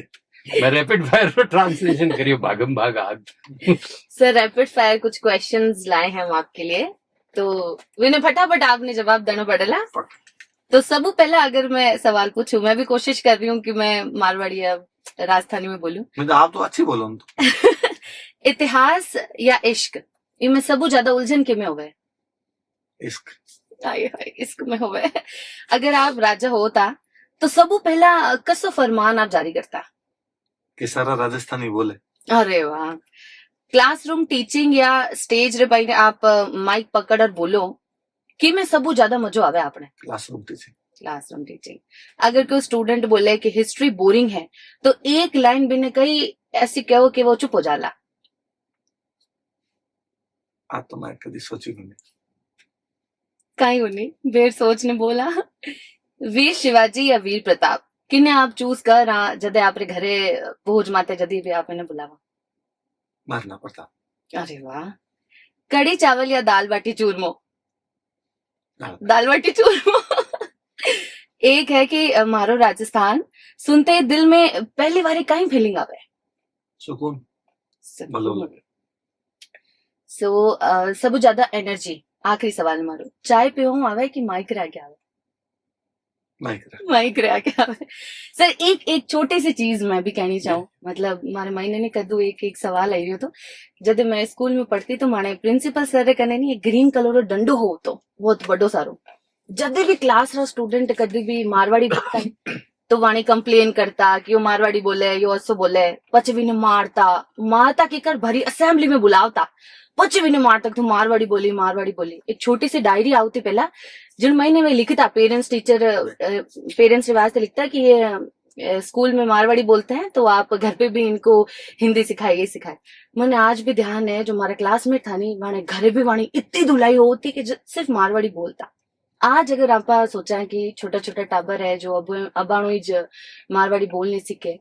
मैं रैपिड फायर पर ट्रांसलेशन करियो, भागम भाग आग। सर रैपिड फायर कुछ क्वेश्चंस लाए हैं हम आपके लिए, तो विनय फटाफट आपने जवाब देना पड़ेगा। तो सबू पहला अगर मैं सवाल पूछूं, मैं भी कोशिश कर रही हूँ कि मैं मारवाड़ी या राजस्थानी में बोलूं। मतलब आप तो अच्छी बोलो तो। इतिहास या इश्क, इनमें सबू ज्यादा उलझन के में हो गए? इश्क। हाय हाय, इश्क में हो गए। अगर आप राजा होता तो सबू पहला कसो फरमान आप जारी करता? कि सारा राजस्थानी बोले। अरे वाह। क्लासरूम टीचिंग या स्टेज रे भाई आप माइक पकड़ और बोलो कि मैं सबू ज्यादा मजो आवे आपने? Classroom teaching. Classroom teaching. अगर कोई स्टूडेंट बोले कि हिस्ट्री बोरिंग है तो एक लाइन बिना कही ऐसी कहो कि वो चुप हो जाला? आ तो मैं कभी सोची भी नहीं। कहीं नहीं, बेर सोच ने बोला। वीर शिवाजी या वीर प्रताप, किन्ने आप चूज कर जदे आपरे घरे भोज माते जदी भी आप इन्हें बुलावा? मारना पड़ता। अरे वाह। कड़ी चावल या दाल बाटी चूरमो? दाल बाटी चूरमो। एक है कि मारो राजस्थान सुनते ही दिल में पहली बारी कहीं फीलिंग आवे? सुकून। सो सब ज्यादा एनर्जी। आखिरी सवाल मारो, चाय पियो आवे कि माइक रह के आवे? माइक रह के आवे। सर एक छोटी सी चीज मैं भी कहनी चाहूँ, मतलब हमारे महीने ने कदू एक सवाल आई हो तो जब मैं स्कूल में पढ़ती तो माने प्रिंसिपल सर कहने नहीं एक ग्रीन कलर रो डंडो हो तो बहुत बड़ो सारो, जब भी क्लास रो स्टूडेंट कभी भी मारवाड़ी बोलता है तो वाणी कंप्लेन करता कि वो मारवाड़ी बोले, यो ऐसो बोले, पचवी ने मारता की कर भरी असेंबली में बुलावता, पचवी ने मारता तू मारवाड़ी बोली। एक छोटी सी डायरी आती पहला जिन महीने में लिखता पेरेंट्स के वास्ते लिखता कि ये स्कूल में मारवाड़ी बोलते हैं तो आप घर पे भी इनको हिंदी सिखाए। मैंने आज भी ध्यान है जो हमारा क्लासमेट था नहीं, माने घरे भी वाणी इतनी धुलाई होती कि सिर्फ मारवाड़ी बोलता। आज अगर आप सोचा है कि छोटा छोटा टाबर है जो अबाणु मारवाड़ी बोल नहीं सीखे,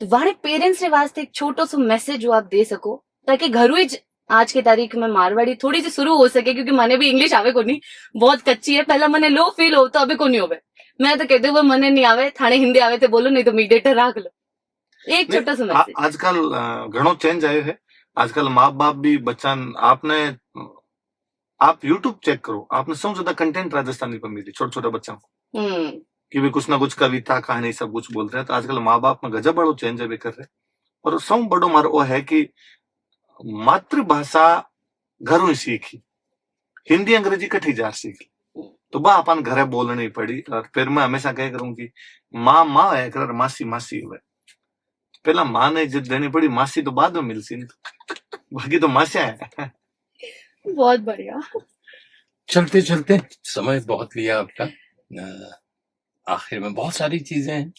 तो वाणे पेरेंट्स के वास्ते एक छोटो सो मैसेज जो आप दे सको ताकि घरों आज की तारीख में मारवाड़ी थोड़ी सी शुरू हो सके, क्योंकि मने भी इंग्लिश आवे को नहीं, बहुत कच्ची है। पहला मने लो फील हो तो अभी को नहीं होवे। मैं तो कहती हूँ मने नहीं आवे, थाने हिंदी आवे तो बोलो, नहीं तो मीडिएटर रख लो। एक छोटा सा मैसेज। आजकल घणो चेंज आयो है। आजकल माँ बाप भी बच्चा आप यूट्यूब चेक करो, आपने सबसे ज्यादा कंटेंट राजस्थानी पर मिली छोटे छोटे बच्चों को कि भी कुछ ना कुछ कविता कहानी सब कुछ बोल रहे हैं। तो आजकल माँ बाप में गजब बड़ो चेंज भी कर रहे हैं। और सब बड़ो मारो वो है कि मातृभाषा घरों सीखी, हिंदी अंग्रेजी कठी जार सीखी तो बा अपन घरे बोलनी पड़ी। और फिर मैं हमेशा कह करूं कि माँ है कर मासी मासी हुए, पहला माँ ने इज्जत देनी पड़ी, मासी तो बाद में मिलती बाकी तो मासिया है। बहुत बढ़िया। चलते चलते समय बहुत लिया आपका, आखिर में बहुत सारी चीजें हैं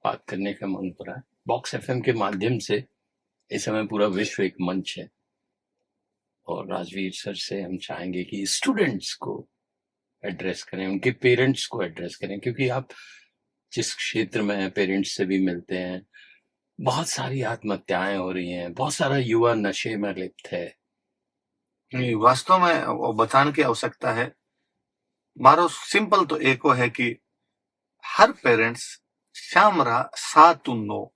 बात करने का मन हो रहा है। बॉक्स एफएम के माध्यम से इस समय पूरा विश्व एक मंच है और राजवीर सर से हम चाहेंगे कि स्टूडेंट्स को एड्रेस करें, उनके पेरेंट्स को एड्रेस करें, क्योंकि आप जिस क्षेत्र में हैं पेरेंट्स से भी मिलते हैं। बहुत सारी आत्महत्याएं हो रही हैं, बहुत सारा युवा नशे में लिप्त है। वास्तव में वो बचाने की आवश्यकता है। मारो सिंपल तो एक वो है कि हर पेरेंट्स शाम रा 7 9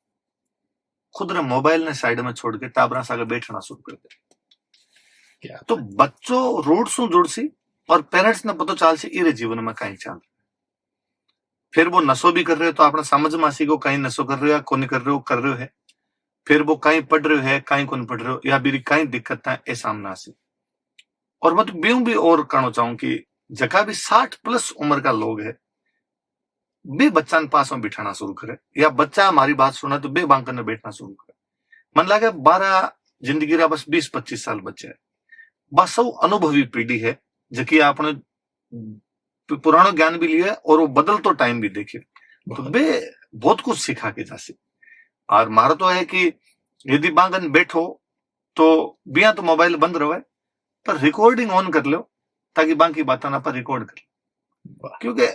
खुद रे मोबाइल ने साइड में छोड़ के टाबरा सागे बैठना शुरू कर दे। तो बच्चों रोड सु जुड़ सी और पेरेंट्स ने पता चाल सी इरे जीवन में कहीं चाल, फिर वो नशो भी कर रहे हो तो आपने समझ मासी को कहीं नशो कर रहे हो या कौन कर रहे हो है, फिर वो कहीं पढ़ रहे हो है कहीं कौन पढ़ रहे हो या भी कहीं दिक्कत है ए सामना से। और मैं तो बेऊ भी और कहना चाहूं कि जगह भी 60+ उम्र का लोग है बे बच्चा पास में बिठाना शुरू करे या बच्चा हमारी बात सुना तो बे बांकर ने बैठना शुरू करे। मन लगे 12 जिंदगी रा बस 20-25 साल बच्चे है, बस सब अनुभवी पीढ़ी है जबकि आपने पुराना ज्ञान भी लिया और वो बदल तो टाइम भी देखे तो बे बहुत कुछ सिखा के जासे। और मारा तो है कि यदि बांगन बैठो तो बिया तो मोबाइल बंद रहे पर रिकॉर्डिंग ऑन कर लो ताकि बाकी बात ना पर रिकॉर्ड कर लो। क्योंकि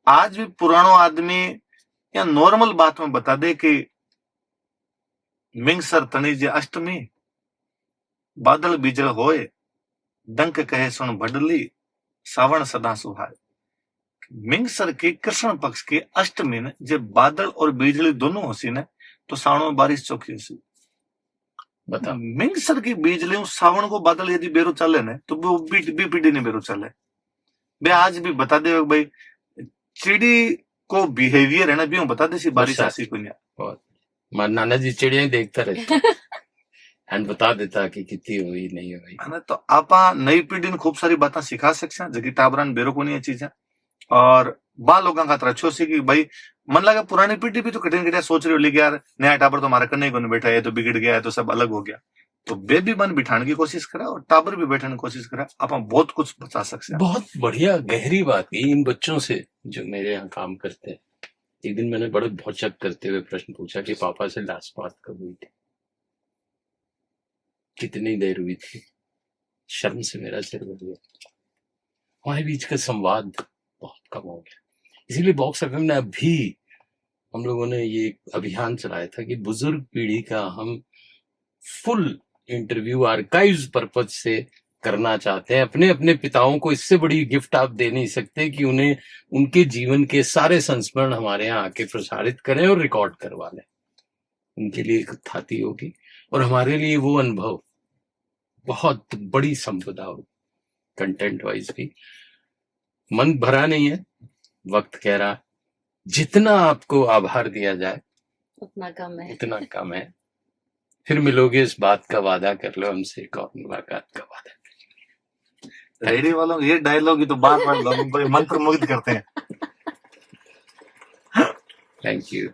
आज भी पुरानो आदमी या नॉर्मल बात में बता दे कि मिंगसर तनीजे अष्टमी बादल बीजल होए डंक कहे सुन भडली सावण सदा सुहाए। मिंगसर के कृष्ण पक्ष के अष्टमी ने जब बादल और बिजली दोनों होसी ने तो सावण में बारिश चौकी होसी। बताओ मिंगसर की बिजली सावण को बादल यदि बेरो चले ने तो वो बीपीडी ने बेरो चले। बे आज भी बता दे भाई चिड़ी को बिहेवियर है ना, भी बता दे सी बारिश आसी कोई नहीं। बहुत हमारे नाना जी चिड़िया देखता रहते एंड बता देता कि कितनी हुई नहीं हुई है ना। तो आपा नई पीढ़ी ने खूब सारी बातें सिखा सकते हैं जबकि टाबरान बेरो को नहीं चीजें। और बाल लोगों का तरह सी कि भाई मन लगा पुरानी पीढ़ी भी तो कठिन कठिन सोच रही होगी यार नया टाबर तो हमारा करने ही को नहीं बैठा है, तो बिगड़ गया है, तो सब अलग हो गया। तो बे भी मन बिठाने की कोशिश करा और टाबर भी बैठने की कोशिश करा। आप बहुत कुछ बचा सकते हैं। बहुत बढ़िया गहरी बात की इन बच्चों से जो मेरे यहाँ काम करते हैं। एक दिन मैंने बड़े भौचक करते हुए प्रश्न पूछा कि पापा से लास्ट बात कब हुई थी, कितनी देर हुई थी। शर्म से मेरा सिर बढ़ गया। हमारे बीच का संवाद बहुत कम हो गया। इसीलिए बॉक्स एफएम ने अभी हम लोगों ने ये अभियान चलाया था कि बुजुर्ग पीढ़ी का हम फुल इंटरव्यू आर्काइव्स पर्पज से करना चाहते हैं। अपने अपने पिताओं को इससे बड़ी गिफ्ट आप दे नहीं सकते कि उन्हें उनके जीवन के सारे संस्मरण हमारे यहाँ आके प्रसारित करें और रिकॉर्ड करवा लें। उनके लिए एक थाती होगी और हमारे लिए वो अनुभव बहुत बड़ी संपदा होगी। कंटेंट वाइज भी मन भरा नहीं है, वक्त कह रहा जितना आपको आभार दिया जाए उतना कम है। फिर मिलोगे इस बात का वादा कर लो हमसे, एक और मुलाकात का वादा। रेडियो वालों ये डायलॉग ही तो बार बार लोग मंत्र मुग्ध करते हैं। Thank you.